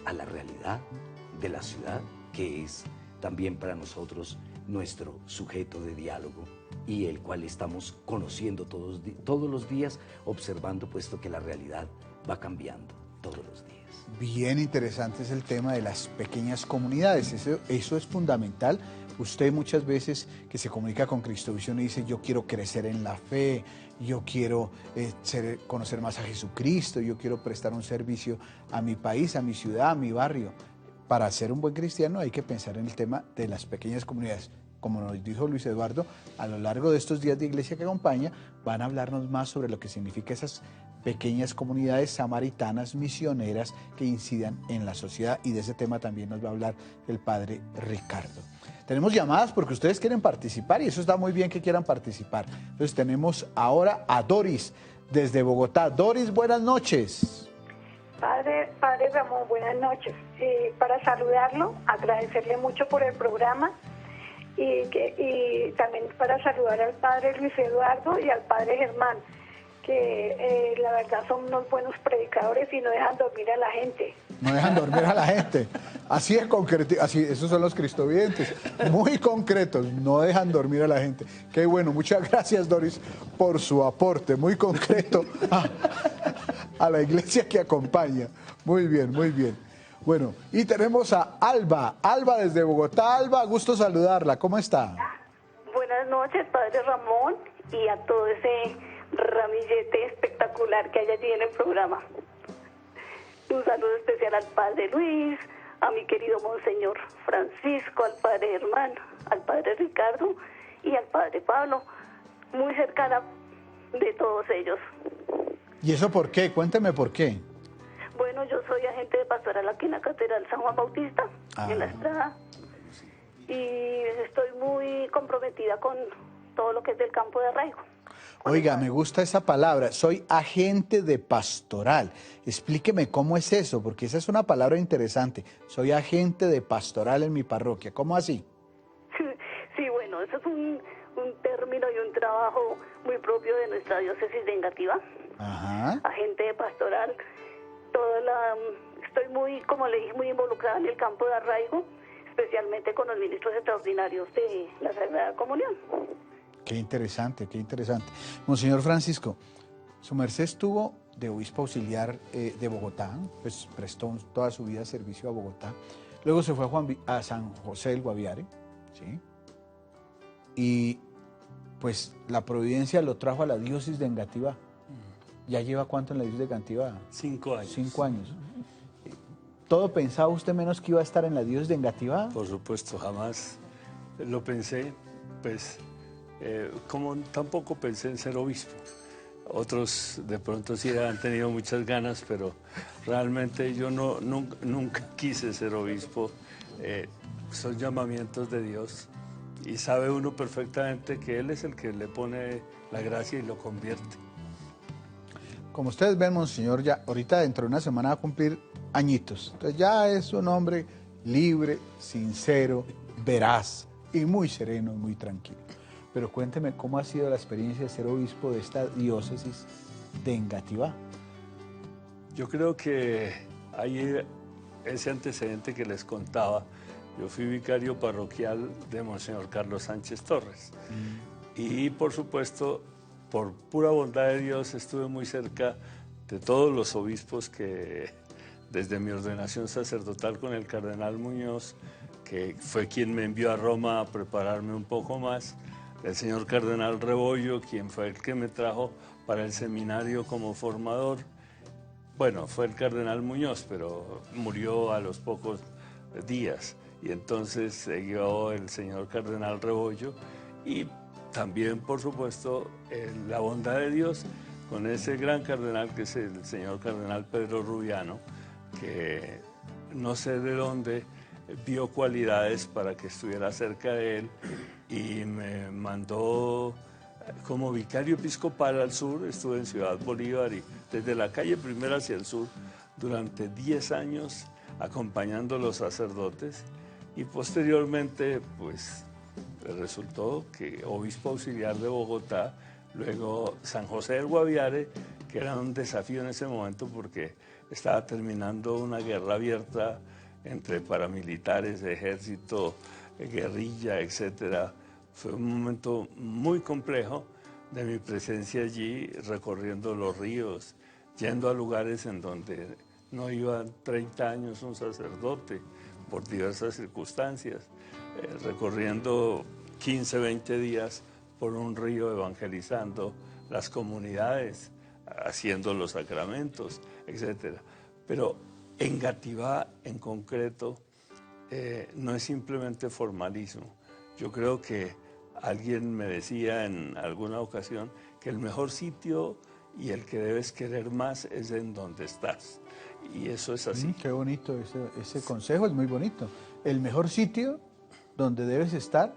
a la realidad de la ciudad, que es también para nosotros nuestro sujeto de diálogo y el cual estamos conociendo todos los días, observando, puesto que la realidad va cambiando todos los días. Bien interesante es el tema de las pequeñas comunidades, eso es fundamental. Usted muchas veces que se comunica con Cristovisión y dice, yo quiero crecer en la fe, yo quiero conocer más a Jesucristo, yo quiero prestar un servicio a mi país, a mi ciudad, a mi barrio. Para ser un buen cristiano hay que pensar en el tema de las pequeñas comunidades. Como nos dijo Luis Eduardo, a lo largo de estos días de iglesia que acompaña, van a hablarnos más sobre lo que significa esas pequeñas comunidades samaritanas, misioneras que incidan en la sociedad, y de ese tema también nos va a hablar el padre Ricardo. Tenemos llamadas porque ustedes quieren participar y eso está muy bien que quieran participar. Entonces tenemos ahora a Doris desde Bogotá. Doris, buenas noches. Padre Ramón, buenas noches. Para saludarlo, agradecerle mucho por el programa y también para saludar al padre Luis Eduardo y al padre Germán, que la verdad son unos buenos predicadores y no dejan dormir a la gente. No dejan dormir a la gente. Así es concreto, así, esos son los cristovidentes, muy concretos, no dejan dormir a la gente. Qué bueno, muchas gracias Doris por su aporte, muy concreto a la iglesia que acompaña. Muy bien, muy bien. Bueno, y tenemos a Alba desde Bogotá. Alba, gusto saludarla, ¿cómo está? Buenas noches, padre Ramón, y a todo ese ramillete espectacular que hay allí en el programa. Un saludo especial al padre Luis, a mi querido monseñor Francisco, al padre Germán, al padre Ricardo y al padre Pablo, muy cercana de todos ellos. ¿Y eso por qué? Cuénteme por qué. Bueno, yo soy agente de pastoral aquí en la Catedral San Juan Bautista, en La Estrada, y estoy muy comprometida con todo lo que es del campo de arraigo. Oiga, me gusta esa palabra, soy agente de pastoral. Explíqueme cómo es eso, porque esa es una palabra interesante. Soy agente de pastoral en mi parroquia, ¿cómo así? Sí, bueno, eso es un término y un trabajo muy propio de nuestra diócesis de Engativá. Ajá. Agente de pastoral. Estoy muy, como le dije, muy involucrada en el campo de arraigo, especialmente con los ministros extraordinarios de la Sagrada Comunión. Qué interesante, qué interesante. Monseñor Francisco, su merced estuvo de obispo auxiliar de Bogotá, pues prestó toda su vida servicio a Bogotá. Luego se fue a San José del Guaviare, ¿sí? y pues la providencia lo trajo a la diócesis de Engativá. ¿Ya lleva cuánto en la diócesis de Engativá? 5 años. 5 años. ¿Todo pensaba usted menos que iba a estar en la diócesis de Engativá? Por supuesto, jamás lo pensé, pues como tampoco pensé en ser obispo. Otros de pronto sí han tenido muchas ganas, pero realmente yo nunca quise ser obispo. Son llamamientos de Dios y sabe uno perfectamente que Él es el que le pone la gracia y lo convierte. Como ustedes ven, Monseñor, ya ahorita dentro de una semana va a cumplir añitos. Entonces ya es un hombre libre, sincero, veraz y muy sereno, muy tranquilo. Pero cuénteme cómo ha sido la experiencia de ser obispo de esta diócesis de Engativá. Yo creo que hay ese antecedente que les contaba. Yo fui vicario parroquial de Monseñor Carlos Sánchez Torres. Y por supuesto, por pura bondad de Dios, estuve muy cerca de todos los obispos que, desde mi ordenación sacerdotal con el cardenal Muñoz, que fue quien me envió a Roma a prepararme un poco más, el señor cardenal Rebollo, quien fue el que me trajo para el seminario como formador. Bueno, fue el cardenal Muñoz, pero murió a los pocos días. Y entonces siguió el señor cardenal Rebollo y también, por supuesto, la bondad de Dios con ese gran cardenal que es el señor cardenal Pedro Rubiano, que no sé de dónde vio cualidades para que estuviera cerca de él y me mandó como vicario episcopal al sur. Estuve en Ciudad Bolívar y desde la calle Primera hacia el sur durante 10 años acompañando a los sacerdotes y posteriormente pues resultó que obispo auxiliar de Bogotá, luego San José del Guaviare, que era un desafío en ese momento porque estaba terminando una guerra abierta entre paramilitares, ejército, guerrilla, etcétera. Fue un momento muy complejo de mi presencia allí, recorriendo los ríos, yendo a lugares en donde no iba 30 años un sacerdote por diversas circunstancias, recorriendo 15, 20 días por un río evangelizando las comunidades, haciendo los sacramentos, etcétera. Pero Engativá en concreto no es simplemente formalismo. Yo creo que alguien me decía en alguna ocasión que el mejor sitio y el que debes querer más es en donde estás. Y eso es así. Qué bonito, ese consejo es muy bonito. El mejor sitio donde debes estar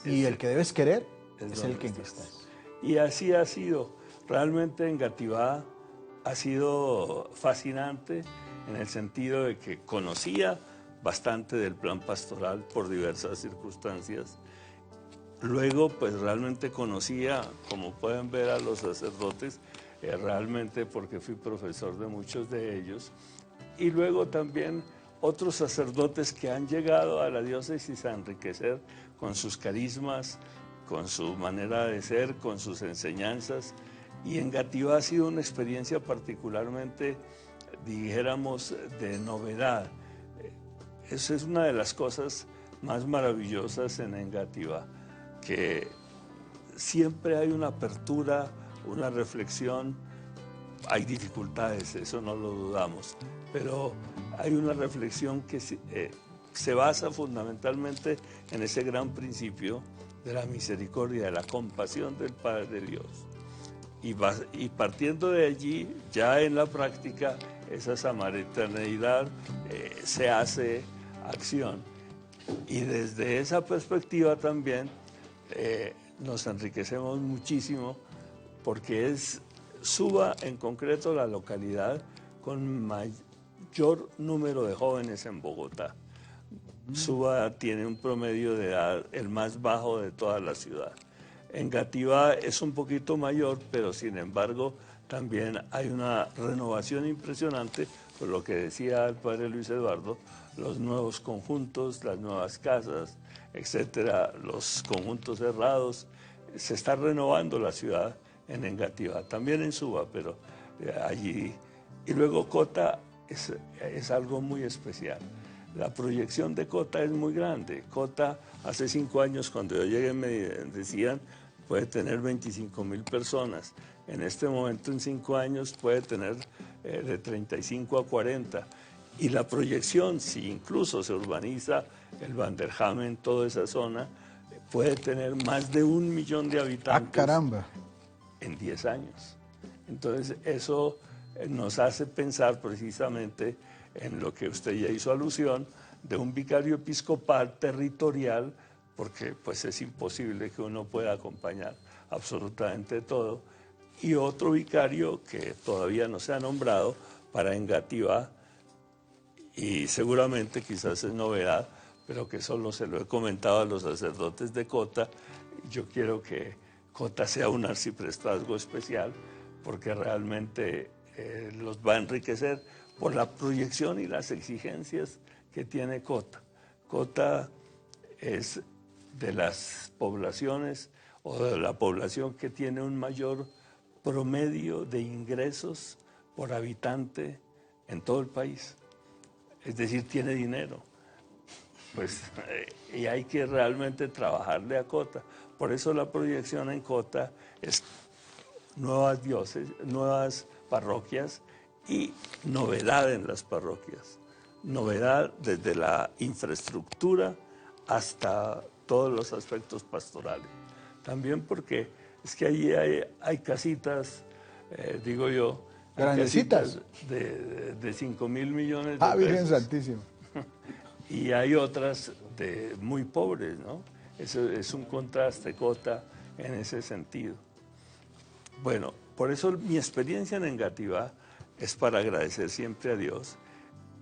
y el que debes querer es el que estás. Y así ha sido. Realmente Engativá ha sido fascinante en el sentido de que conocía bastante del plan pastoral por diversas circunstancias. Luego, pues realmente conocía, como pueden ver, a los sacerdotes, realmente porque fui profesor de muchos de ellos. Y luego también otros sacerdotes que han llegado a la diócesis a enriquecer con sus carismas, con su manera de ser, con sus enseñanzas. Y Engativá ha sido una experiencia particularmente, dijéramos, de novedad. Esa es una de las cosas más maravillosas en Engativá, que siempre hay una apertura, una reflexión. Hay dificultades, eso no lo dudamos, pero hay una reflexión que se basa fundamentalmente en ese gran principio de la misericordia, de la compasión del Padre de Dios. Y partiendo de allí, ya en la práctica, esa samaritaneidad se hace acción. Y desde esa perspectiva también nos enriquecemos muchísimo porque es Suba en concreto la localidad con mayor número de jóvenes en Bogotá. Suba tiene un promedio de edad el más bajo de toda la ciudad. Engativá es un poquito mayor, pero sin embargo también hay una renovación impresionante, por lo que decía el padre Luis Eduardo, los nuevos conjuntos, las nuevas casas, etcétera, los conjuntos cerrados. Se está renovando la ciudad en Engativá, también en Suba, pero allí. Y luego Cota es algo muy especial. la proyección de Cota es muy grande. Cota, hace 5 años, cuando yo llegué, me decían, puede tener 25.000 personas. En este momento, en 5 años, puede tener de 35 a 40. Y la proyección, si incluso se urbaniza el Vanderhamen, toda esa zona, puede tener más de 1 millón de habitantes. ¡Ah, caramba! En 10 años. Entonces, eso nos hace pensar precisamente en lo que usted ya hizo alusión, de un vicario episcopal territorial, porque pues es imposible que uno pueda acompañar absolutamente todo, y otro vicario que todavía no se ha nombrado para Engativá, y seguramente quizás es novedad, pero que solo se lo he comentado a los sacerdotes de Cota. Yo quiero que Cota sea un arciprestazgo especial, porque realmente los va a enriquecer por la proyección y las exigencias que tiene Cota. Cota es de las poblaciones o de la población que tiene un mayor promedio de ingresos por habitante en todo el país. Es decir, tiene dinero. Pues, y hay que realmente trabajarle a Cota. Por eso la proyección en Cota es nuevas diócesis, nuevas parroquias y novedad en las parroquias. Novedad desde la infraestructura hasta todos los aspectos pastorales. También porque es que allí hay casitas, digo yo, grandecitas de 5.000 millones de pesos. Ah, Virgen Santísima. Y hay otras de muy pobres, ¿no? Eso es un contraste, Cota, en ese sentido. Bueno, por eso mi experiencia en Engativá es para agradecer siempre a Dios.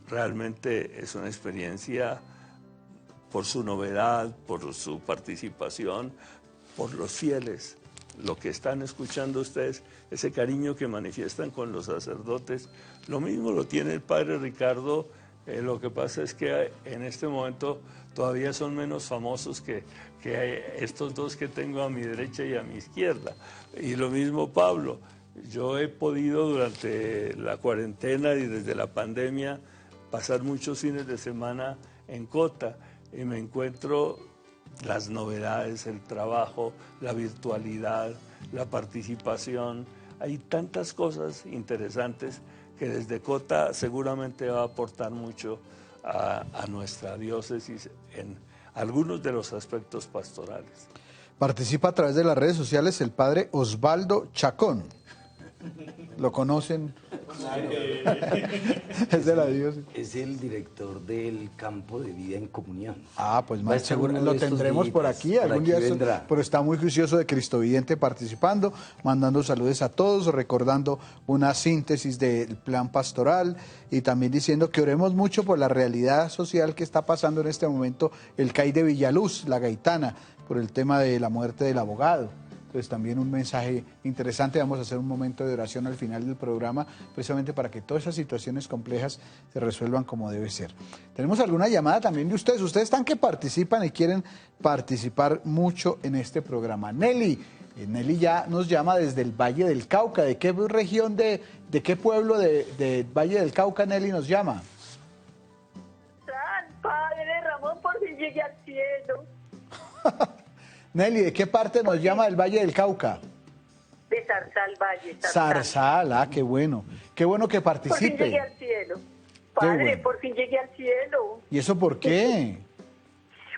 Realmente es una experiencia por su novedad, por su participación, por los fieles, lo que están escuchando ustedes, ese cariño que manifiestan con los sacerdotes. Lo mismo lo tiene el padre Ricardo. Lo que pasa es que en este momento todavía son menos famosos que estos dos que tengo a mi derecha y a mi izquierda. Y lo mismo Pablo. Yo he podido durante la cuarentena y desde la pandemia pasar muchos fines de semana en Cota y me encuentro las novedades, el trabajo, la virtualidad, la participación. Hay tantas cosas interesantes que desde Cota seguramente va a aportar mucho a nuestra diócesis en algunos de los aspectos pastorales. Participa a través de las redes sociales el padre Osvaldo Chacón. ¿Lo conocen? Es de la diócesis. Es el director del campo de vida en comunión. Ah, pues Va a más estar seguro uno lo de estos tendremos por días, aquí, algún día, vendrá. pero está muy juicioso de Cristovidente participando, mandando saludos a todos, recordando una síntesis del plan pastoral y también diciendo que oremos mucho por la realidad social que está pasando en este momento el CAI de Villaluz, la Gaitana, por el tema de la muerte del abogado. Entonces también un mensaje interesante. Vamos a hacer un momento de oración al final del programa, precisamente para que todas esas situaciones complejas se resuelvan como debe ser. Tenemos alguna llamada también de ustedes. Ustedes están que participan y quieren participar mucho en este programa. Nelly ya nos llama desde el Valle del Cauca. ¿De qué región, de qué pueblo de Valle del Cauca Nelly nos llama? San Padre Ramón, por si llegue al cielo. Nelly, ¿de qué parte nos llama del Valle del Cauca? De Zarzal Valle. Zarzal, qué bueno. Qué bueno que Por fin participe. llegué al cielo. Padre, bueno. por fin llegué al cielo. ¿Y eso por qué?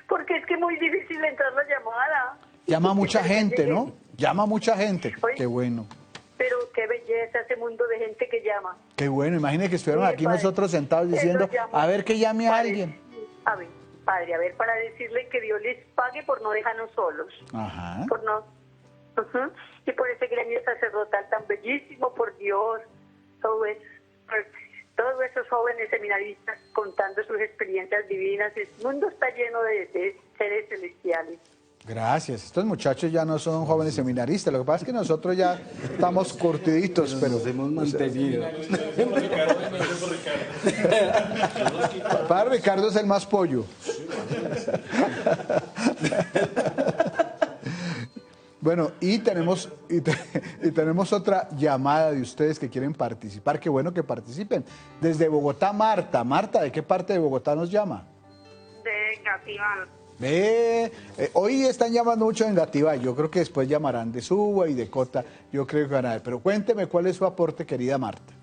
Porque es que es muy difícil entrar la llamada. Llama mucha Pero ya gente, llegué. ¿no? Llama mucha gente. Oye. Qué bueno. Pero qué belleza ese mundo de gente que llama. Qué bueno. Imagine que estuvieron Sí, aquí padre. nosotros sentados diciendo, Eso llamo. a ver que llame a Padre, alguien. A ver, padre, a ver, para decirle que Dios les pague por no dejarnos solos. Ajá. Por no. Ujú. Y por ese gremio sacerdotal tan bellísimo, por Dios. Todos esos jóvenes seminaristas contando sus experiencias divinas. El mundo está lleno de seres celestiales. Gracias. Estos muchachos ya no son jóvenes seminaristas. Lo que pasa es que nosotros ya estamos curtiditos, pero Nos hemos mantenido. Padre Ricardo es el más pollo. Bueno, y tenemos y tenemos otra llamada de ustedes que quieren participar. Qué bueno que participen. Desde Bogotá, Marta. Marta, ¿de qué parte de Bogotá nos llama? De Engativá. Hoy están llamando mucho de Engativá. Yo creo que después llamarán de Suba y de Cota. Yo creo que van a ver. Pero cuénteme cuál es su aporte, querida Marta.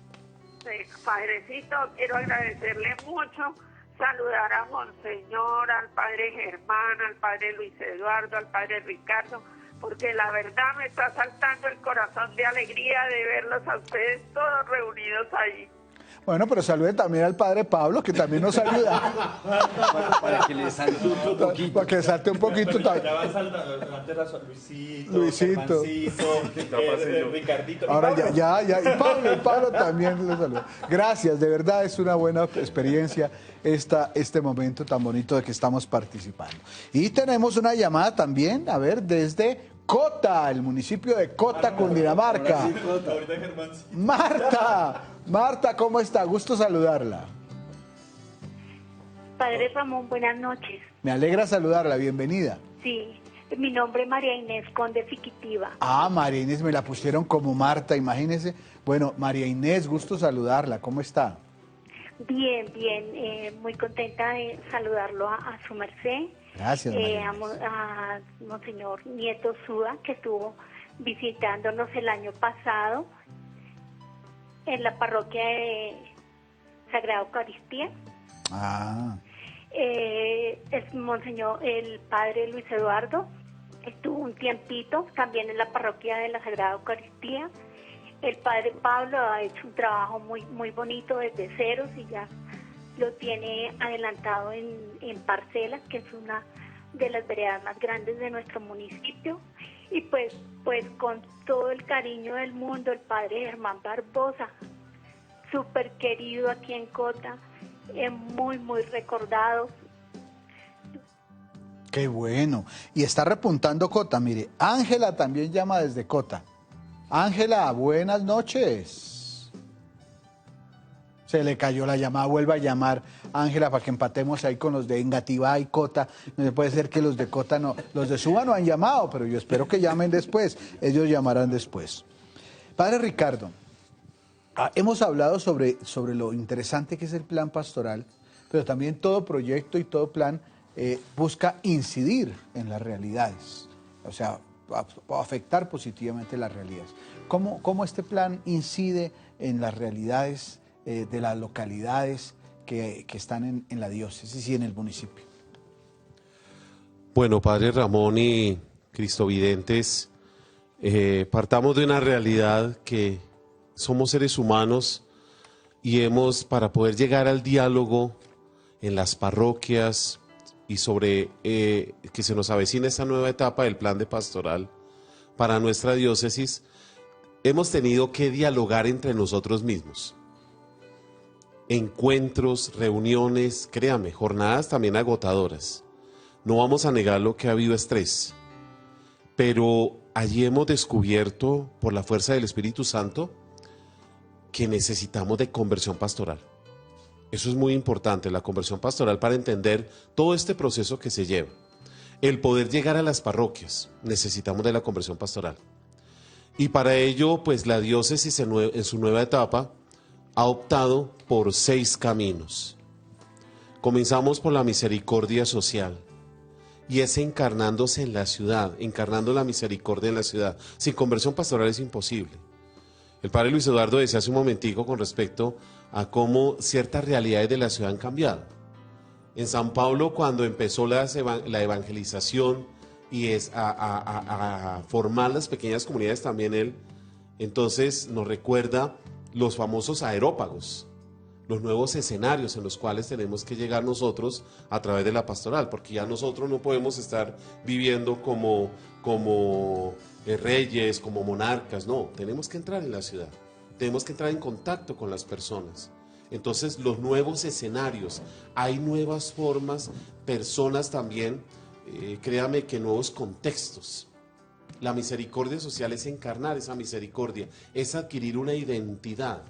Padrecito, quiero agradecerle mucho, saludar a Monseñor, al Padre Germán, al Padre Luis Eduardo, al Padre Ricardo, porque la verdad me está saltando el corazón de alegría de verlos a ustedes todos reunidos ahí. Bueno, pero salude también al Padre Pablo, que también nos ayuda. Para que le salte un poquito. Para que salte un poquito. Luisito. Ricardito. Ahora ya. Y Pablo también le saluda. Gracias, de verdad es una buena experiencia este momento tan bonito de que estamos participando. Y tenemos una llamada también, a ver, desde Cota, el municipio de Cota, Cundinamarca. Marta, ¿cómo está? Gusto saludarla. Padre Ramón, buenas noches. Me alegra saludarla, bienvenida. Sí, mi nombre es María Inés Conde Fiquitiva. María Inés, me la pusieron como Marta, imagínese. Bueno, María Inés, gusto saludarla, ¿cómo está? Bien, muy contenta de saludarlo a su merced. Gracias, María a Monseñor Nieto Suda, que estuvo visitándonos el año pasado en la parroquia de Sagrada Eucaristía. Es Monseñor, el Padre Luis Eduardo, estuvo un tiempito también en la parroquia de la Sagrada Eucaristía. El Padre Pablo ha hecho un trabajo muy bonito desde ceros y ya lo tiene adelantado en Parcelas, que es una de las veredas más grandes de nuestro municipio. Y pues con todo el cariño del mundo, el Padre Germán Barbosa, súper querido aquí en Cota, muy recordado. Qué bueno. Y está repuntando Cota, mire, Ángela también llama desde Cota. Ángela, buenas noches. Se le cayó la llamada, vuelva a llamar Ángela para que empatemos ahí con los de Engativá y Cota. No puede ser que los de Cota no, los de Suba no han llamado, pero yo espero que llamen después, ellos llamarán después. Padre Ricardo, hemos hablado sobre lo interesante que es el plan pastoral, pero también todo proyecto y todo plan busca incidir en las realidades, o sea, afectar positivamente las realidades. ¿Cómo este plan incide en las realidades de las localidades que están en la diócesis y en el municipio? Bueno, Padre Ramón y cristovidentes, partamos de una realidad que somos seres humanos y para poder llegar al diálogo en las parroquias y sobre que se nos avecina esta nueva etapa del plan de pastoral para nuestra diócesis, hemos tenido que dialogar entre nosotros mismos. Encuentros, reuniones, créame, jornadas también agotadoras. No vamos a negar lo que ha habido estrés, pero allí hemos descubierto, por la fuerza del Espíritu Santo, que necesitamos de conversión pastoral. Eso es muy importante, la conversión pastoral, para entender todo este proceso que se lleva. El poder llegar a las parroquias, necesitamos de la conversión pastoral. Y para ello, pues la diócesis en su nueva etapa ha optado por 6 caminos. Comenzamos por la misericordia social, y es encarnándose en la ciudad, encarnando la misericordia en la ciudad. Sin conversión pastoral es imposible. El Padre Luis Eduardo decía hace un momentico con respecto a cómo ciertas realidades de la ciudad han cambiado. En San Pablo, cuando empezó la evangelización y a formar las pequeñas comunidades también él, entonces nos recuerda los famosos aerópagos, los nuevos escenarios en los cuales tenemos que llegar nosotros a través de la pastoral, porque ya nosotros no podemos estar viviendo como reyes, como monarcas, no, tenemos que entrar en la ciudad, tenemos que entrar en contacto con las personas. Entonces los nuevos escenarios, hay nuevas formas, personas también, créame que nuevos contextos. La misericordia social es encarnar esa misericordia, es adquirir una identidad.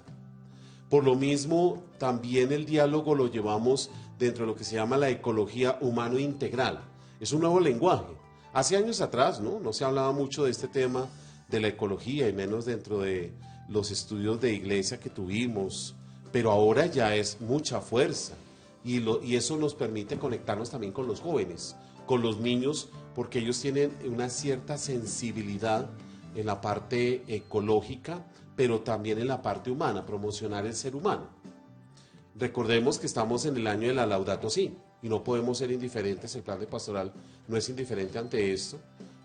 Por lo mismo, también el diálogo lo llevamos dentro de lo que se llama la ecología humano integral. Es un nuevo lenguaje. Hace años atrás, no se hablaba mucho de este tema de la ecología y menos dentro de los estudios de iglesia que tuvimos, pero ahora ya es mucha fuerza y eso nos permite conectarnos también con los jóvenes, con los niños, porque ellos tienen una cierta sensibilidad en la parte ecológica, pero también en la parte humana, promocionar el ser humano. Recordemos que estamos en el año de la Laudato Si y no podemos ser indiferentes, el plan de pastoral no es indiferente ante esto,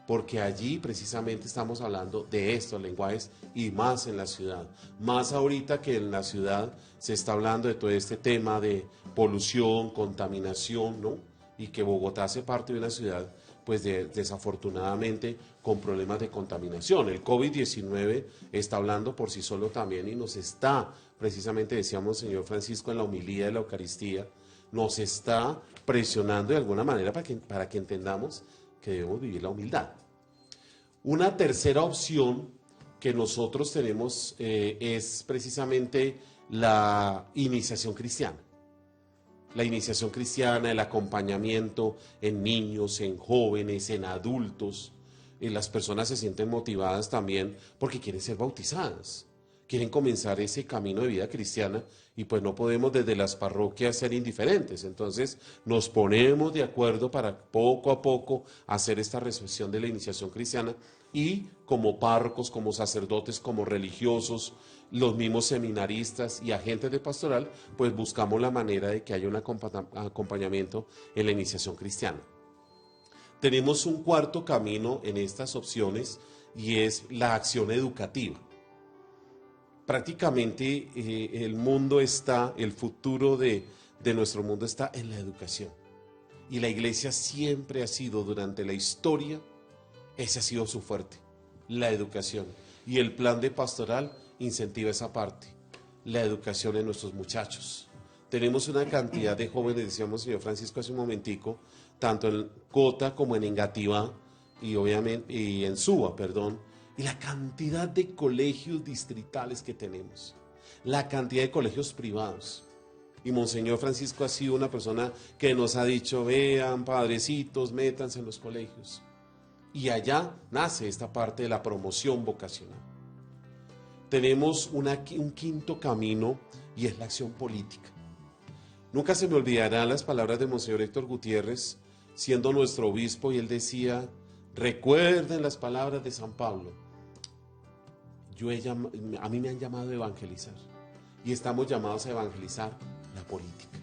porque allí precisamente estamos hablando de estos lenguajes y más en la ciudad, más ahorita que en la ciudad se está hablando de todo este tema de polución, contaminación, ¿no? Y que Bogotá hace parte de una ciudad pues desafortunadamente con problemas de contaminación. El COVID-19 está hablando por sí solo también y nos está, precisamente decíamos señor Francisco en la homilía de la Eucaristía, nos está presionando de alguna manera para que entendamos que debemos vivir la humildad. Una tercera opción que nosotros tenemos es precisamente la iniciación cristiana. La iniciación cristiana, el acompañamiento en niños, en jóvenes, en adultos. Y las personas se sienten motivadas también porque quieren ser bautizadas, quieren comenzar ese camino de vida cristiana y pues no podemos desde las parroquias ser indiferentes. Entonces nos ponemos de acuerdo para poco a poco hacer esta recepción de la iniciación cristiana y como párrocos, como sacerdotes, como religiosos, los mismos seminaristas y agentes de pastoral, pues buscamos la manera de que haya un acompañamiento en la iniciación cristiana. Tenemos un cuarto camino en estas opciones y es la acción educativa. Prácticamente el mundo está, el futuro de nuestro mundo está en la educación. Y la iglesia siempre ha sido durante la historia, ese ha sido su fuerte, la educación. Y el plan de pastoral incentiva esa parte, la educación en nuestros muchachos. Tenemos una cantidad de jóvenes, decíamos señor Francisco hace un momentico, tanto en Cota como en Engativá y obviamente y en Suba, perdón, y la cantidad de colegios distritales que tenemos, la cantidad de colegios privados. Y Monseñor Francisco ha sido una persona que nos ha dicho, vean, padrecitos, métanse en los colegios. Y allá nace esta parte de la promoción vocacional. Tenemos un quinto camino y es la acción política. Nunca se me olvidarán las palabras de Monseñor Héctor Gutiérrez, siendo nuestro obispo, y él decía, recuerden las palabras de San Pablo, a mí me han llamado a evangelizar, y estamos llamados a evangelizar la política.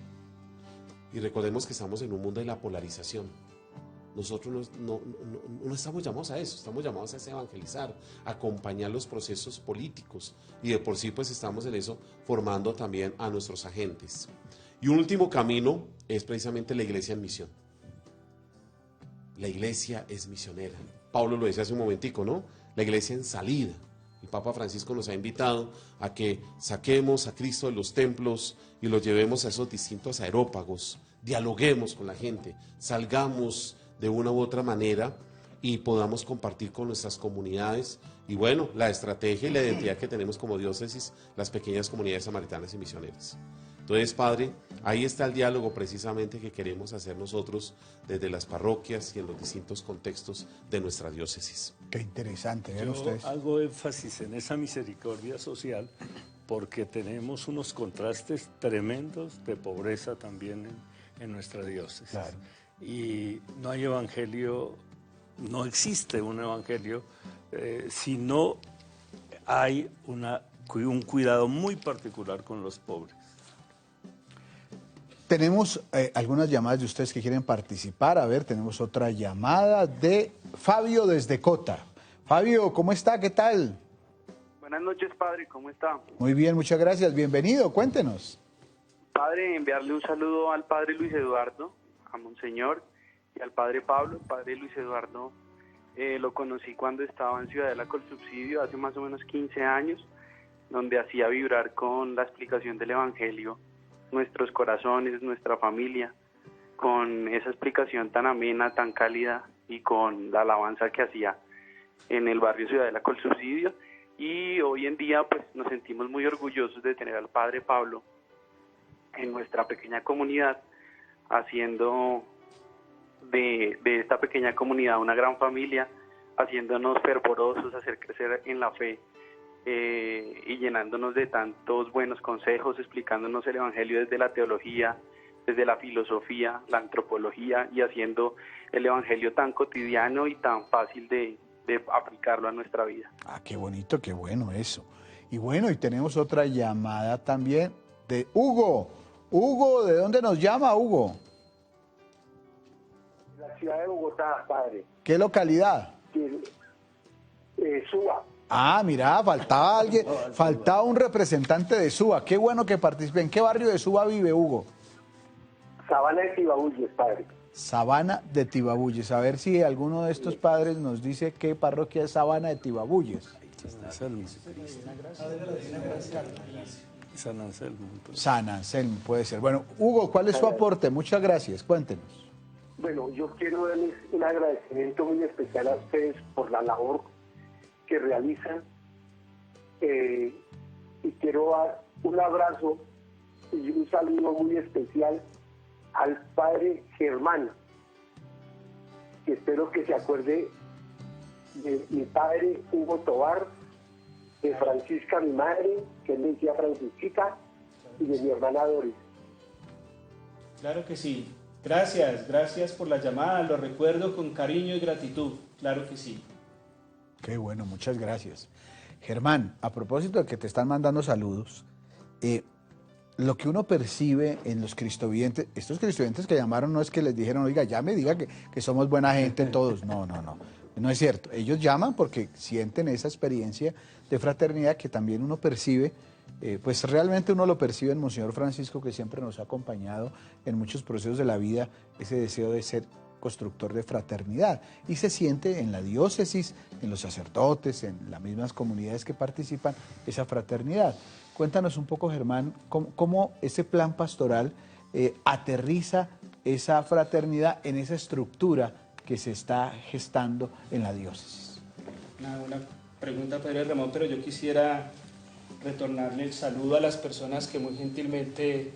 Y recordemos que estamos en un mundo de la polarización. Nosotros no estamos llamados a eso, estamos llamados a evangelizar, a acompañar los procesos políticos y de por sí pues estamos en eso formando también a nuestros agentes. Y un último camino es precisamente la iglesia en misión. La iglesia es misionera. Pablo lo decía hace un momentico, ¿no? La iglesia en salida. El Papa Francisco nos ha invitado a que saquemos a Cristo de los templos y lo llevemos a esos distintos aerópagos, dialoguemos con la gente, salgamos de una u otra manera y podamos compartir con nuestras comunidades y bueno, la estrategia y la identidad que tenemos como diócesis, las pequeñas comunidades samaritanas y misioneras. Entonces, Padre, ahí está el diálogo precisamente que queremos hacer nosotros desde las parroquias y en los distintos contextos de nuestra diócesis. Qué interesante, ¿ven Yo ustedes? hago énfasis en esa misericordia social porque tenemos unos contrastes tremendos de pobreza también en nuestra diócesis. Claro. Y no hay evangelio, no existe un evangelio si no hay un cuidado muy particular con los pobres. Tenemos algunas llamadas de ustedes que quieren participar. A ver, tenemos otra llamada de Fabio desde Cota. Fabio, ¿cómo está? ¿Qué tal? Buenas noches, padre, ¿cómo está? Muy bien, muchas gracias. Bienvenido, cuéntenos. Padre, enviarle un saludo al padre Luis Eduardo, a Monseñor, y al padre Pablo. El padre Luis Eduardo lo conocí cuando estaba en Ciudadela con Subsidio, hace más o menos 15 años, donde hacía vibrar con la explicación del Evangelio nuestros corazones, nuestra familia, con esa explicación tan amena, tan cálida y con la alabanza que hacía en el barrio Ciudadela con Subsidio. Y hoy en día pues nos sentimos muy orgullosos de tener al padre Pablo en nuestra pequeña comunidad, haciendo de esta pequeña comunidad una gran familia, haciéndonos fervorosos, hacer crecer en la fe y llenándonos de tantos buenos consejos, explicándonos el Evangelio desde la teología, desde la filosofía, la antropología y haciendo el Evangelio tan cotidiano y tan fácil de aplicarlo a nuestra vida. Ah, qué bonito, qué bueno eso. Y bueno, y tenemos otra llamada también de Hugo. Hugo, ¿de dónde nos llama, Hugo? La ciudad de Bogotá, padre. ¿Qué localidad? Suba. Ah, mira, faltaba alguien, faltaba un representante de Suba. Qué bueno que participe. ¿En qué barrio de Suba vive, Hugo? Sabana de Tibabuyes, padre. Sabana de Tibabuyes. A ver si alguno de estos padres nos dice qué parroquia es Sabana de Tibabuyes. San Anselmo. San Anselmo, puede ser. Bueno, Hugo, ¿cuál es su aporte? Muchas gracias, cuéntenos. Bueno, yo quiero darles un agradecimiento muy especial a ustedes por la labor que realizan y quiero dar un abrazo y un saludo muy especial al padre Germán, que espero que se acuerde de mi padre Hugo Tobar, de Francisca, mi madre, que él me decía Francisquita, y de mi hermana Doris. Claro que sí. Gracias por la llamada, lo recuerdo con cariño y gratitud, claro que sí. Qué bueno, muchas gracias. Germán, a propósito de que te están mandando saludos, lo que uno percibe en los cristovidentes, estos cristovidentes que llamaron no es que les dijeron, oiga, llame, diga que somos buena gente todos, no es cierto. Ellos llaman porque sienten esa experiencia de fraternidad que también uno percibe, pues realmente uno lo percibe en Monseñor Francisco, que siempre nos ha acompañado en muchos procesos de la vida, ese deseo de ser constructor de fraternidad, y se siente en la diócesis, en los sacerdotes, en las mismas comunidades que participan, esa fraternidad. Cuéntanos un poco, Germán, cómo ese plan pastoral aterriza esa fraternidad en esa estructura que se está gestando en la diócesis. Una pregunta, Padre Ramón, pero yo quisiera retornarle el saludo a las personas que muy gentilmente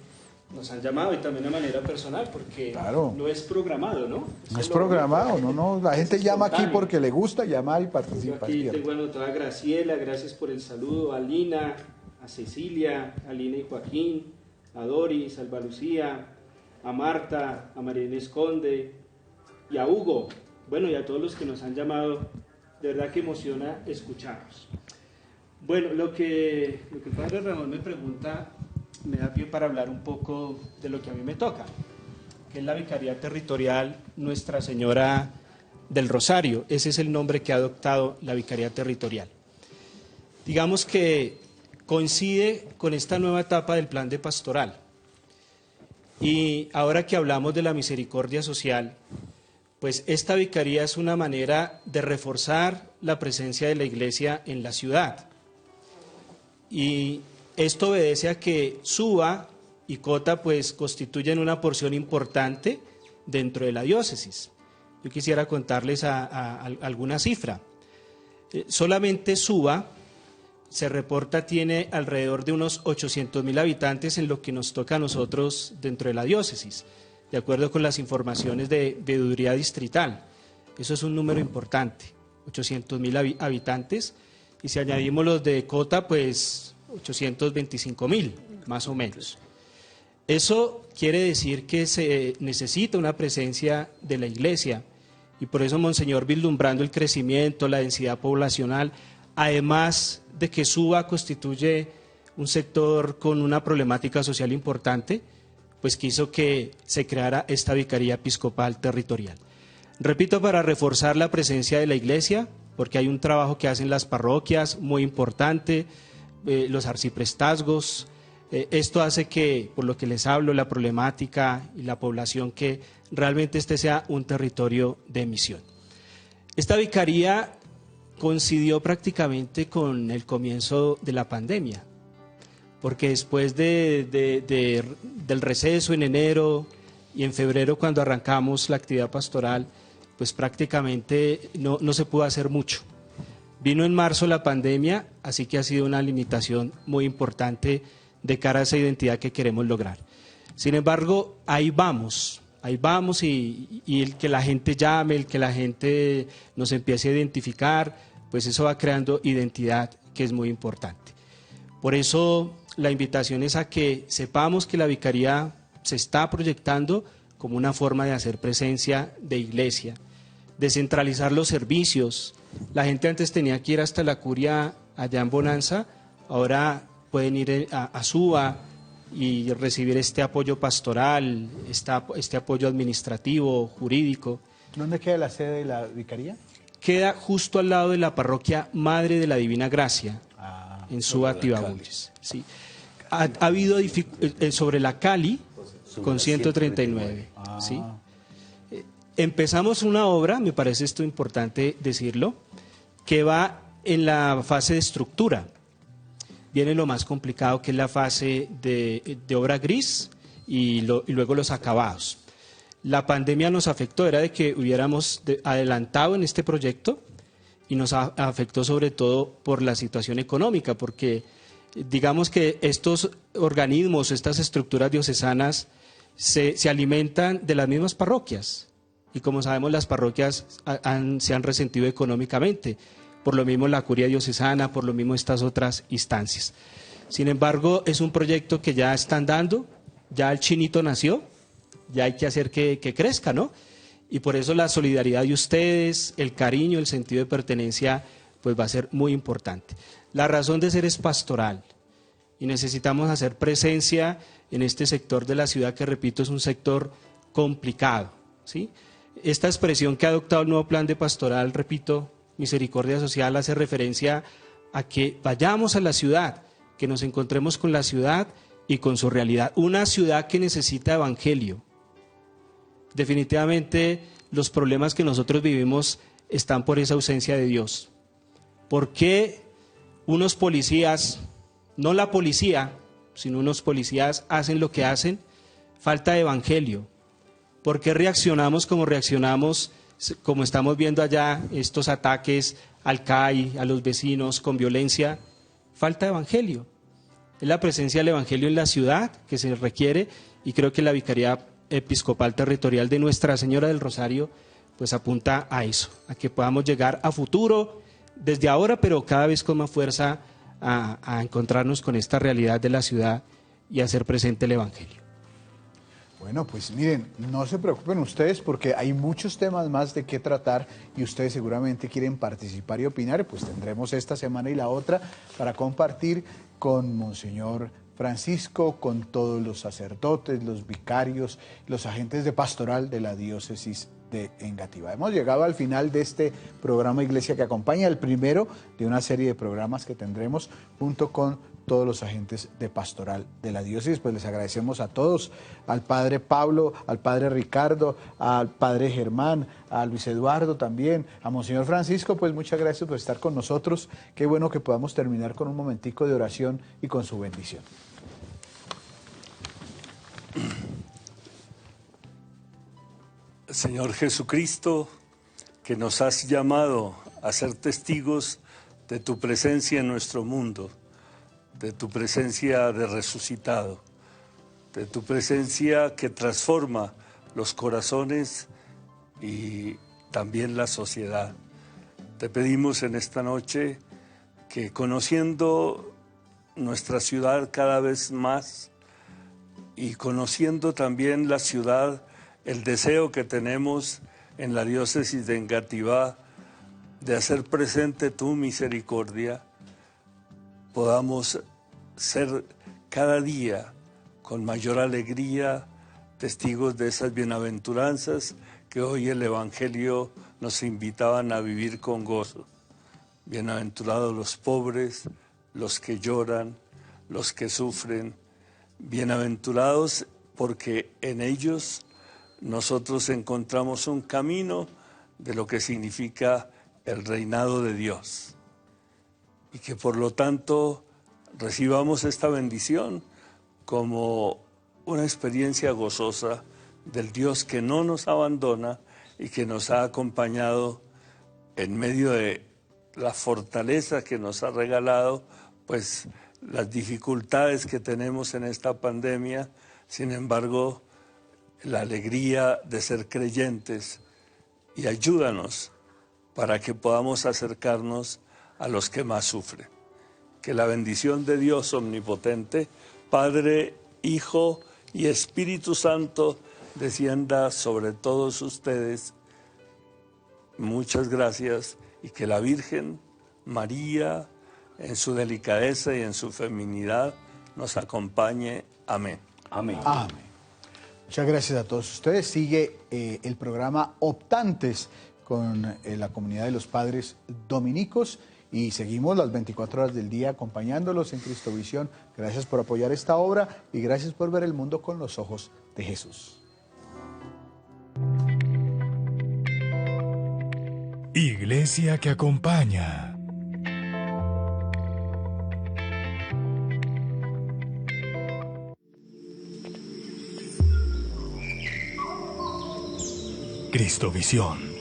nos han llamado y también de manera personal, porque claro, no es programado, ¿no? No es programado, no, la gente llama aquí porque le gusta llamar y participar. Aquí tengo anotada a Graciela, gracias por el saludo, a Lina, a Cecilia, a Lina y Joaquín, a Doris, a Alba Lucía, a Marta, a María Inés Conde y a Hugo, bueno, y a todos los que nos han llamado, de verdad que emociona escucharlos. Bueno, lo que el Padre Ramón me pregunta me da pie para hablar un poco de lo que a mí me toca, que es la Vicaría Territorial Nuestra Señora del Rosario. Ese es el nombre que ha adoptado la Vicaría Territorial. Digamos que coincide con esta nueva etapa del plan de pastoral. Y ahora que hablamos de la misericordia social, pues esta vicaría es una manera de reforzar la presencia de la Iglesia en la ciudad. Y esto obedece a que Suba y Cota pues constituyen una porción importante dentro de la diócesis. Yo quisiera contarles alguna cifra. Solamente Suba se reporta tiene alrededor de unos 800.000 habitantes en lo que nos toca a nosotros dentro de la diócesis, de acuerdo con las informaciones de Veeduría Distrital. Eso es un número importante, 800.000 habitantes, y si añadimos los de Cota, pues 825.000, más o menos. Eso quiere decir que se necesita una presencia de la Iglesia, y por eso, Monseñor, vislumbrando el crecimiento, la densidad poblacional, además de que Suba constituye un sector con una problemática social importante, pues quiso que se creara esta Vicaría Episcopal Territorial. Repito, para reforzar la presencia de la Iglesia, porque hay un trabajo que hacen las parroquias muy importante, los arciprestazgos. Esto hace que, por lo que les hablo, la problemática y la población, que realmente este sea un territorio de misión. Esta vicaría coincidió prácticamente con el comienzo de la pandemia, porque después del receso en enero y en febrero, cuando arrancamos la actividad pastoral, pues prácticamente no se pudo hacer mucho. Vino en marzo la pandemia, así que ha sido una limitación muy importante de cara a esa identidad que queremos lograr. Sin embargo, ahí vamos, ahí vamos y el que la gente llame, el que la gente nos empiece a identificar, pues eso va creando identidad, que es muy importante. Por eso la invitación es a que sepamos que la vicaría se está proyectando como una forma de hacer presencia de iglesia, descentralizar los servicios. La gente antes tenía que ir hasta la curia allá en Bonanza, ahora pueden ir a Suba y recibir este apoyo pastoral, este apoyo administrativo, jurídico. ¿Dónde queda la sede de la vicaría? Queda justo al lado de la parroquia Madre de la Divina Gracia, en Suba, Tibabuyes. Sí. Ha habido sobre la Cali con 139. ¿Sí? Empezamos una obra, me parece esto importante decirlo, que va en la fase de estructura. Viene lo más complicado, que es la fase de obra gris y luego los acabados. La pandemia nos afectó, era de que hubiéramos adelantado en este proyecto y nos afectó sobre todo por la situación económica, porque digamos que estos organismos, estas estructuras diocesanas se alimentan de las mismas parroquias y como sabemos las parroquias se han resentido económicamente, por lo mismo la curia diocesana, por lo mismo estas otras instancias. Sin embargo, es un proyecto que ya están dando, ya el chinito nació, ya hay que hacer que crezca, ¿no? Y por eso la solidaridad de ustedes, el cariño, el sentido de pertenencia, pues va a ser muy importante. La razón de ser es pastoral y necesitamos hacer presencia en este sector de la ciudad que, repito, es un sector complicado, ¿sí? Esta expresión que ha adoptado el nuevo plan de pastoral, repito, Misericordia Social, hace referencia a que vayamos a la ciudad, que nos encontremos con la ciudad y con su realidad. Una ciudad que necesita evangelio. Definitivamente los problemas que nosotros vivimos están por esa ausencia de Dios. ¿Por qué unos policías, no la policía, sino unos policías hacen lo que hacen? Falta de evangelio. ¿Por qué reaccionamos como reaccionamos, como estamos viendo allá estos ataques al CAI, a los vecinos con violencia? Falta de evangelio. Es la presencia del evangelio en la ciudad que se requiere y creo que la Vicaría Episcopal Territorial de Nuestra Señora del Rosario pues apunta a eso, a que podamos llegar a futuro desde ahora, pero cada vez con más fuerza a encontrarnos con esta realidad de la ciudad y hacer presente el evangelio. Bueno, pues miren, no se preocupen ustedes porque hay muchos temas más de qué tratar y ustedes seguramente quieren participar y opinar, pues tendremos esta semana y la otra para compartir con Monseñor Francisco, con todos los sacerdotes, los vicarios, los agentes de pastoral de la diócesis de Engativá. Hemos llegado al final de este programa Iglesia que acompaña, el primero de una serie de programas que tendremos junto con todos los agentes de pastoral de la diócesis. Pues les agradecemos a todos, al padre Pablo, al padre Ricardo, al padre Germán, a Luis Eduardo también, a Monseñor Francisco, pues muchas gracias por estar con nosotros. Qué bueno que podamos terminar con un momentico de oración y con su bendición. Señor Jesucristo, que nos has llamado a ser testigos de tu presencia en nuestro mundo, de tu presencia de resucitado, de tu presencia que transforma los corazones y también la sociedad. Te pedimos en esta noche que, conociendo nuestra ciudad cada vez más y conociendo también la ciudad, el deseo que tenemos en la diócesis de Engativá de hacer presente tu misericordia, podamos ser cada día con mayor alegría testigos de esas bienaventuranzas que hoy el Evangelio nos invitaban a vivir con gozo. Bienaventurados los pobres, los que lloran, los que sufren, bienaventurados porque en ellos nosotros encontramos un camino de lo que significa el reinado de Dios y que por lo tanto recibamos esta bendición como una experiencia gozosa del Dios que no nos abandona y que nos ha acompañado en medio de la fortaleza que nos ha regalado, pues las dificultades que tenemos en esta pandemia. Sin embargo, la alegría de ser creyentes y ayúdanos para que podamos acercarnos a los que más sufren. Que la bendición de Dios omnipotente, Padre, Hijo y Espíritu Santo descienda sobre todos ustedes. Muchas gracias, y que la Virgen María, en su delicadeza y en su feminidad, nos acompañe. Amén. Amén. Amén. Muchas gracias a todos ustedes. Sigue el programa Optantes con la comunidad de los padres dominicos y seguimos las 24 horas del día acompañándolos en Cristovisión. Gracias por apoyar esta obra y gracias por ver el mundo con los ojos de Jesús. Iglesia que acompaña. Cristovisión.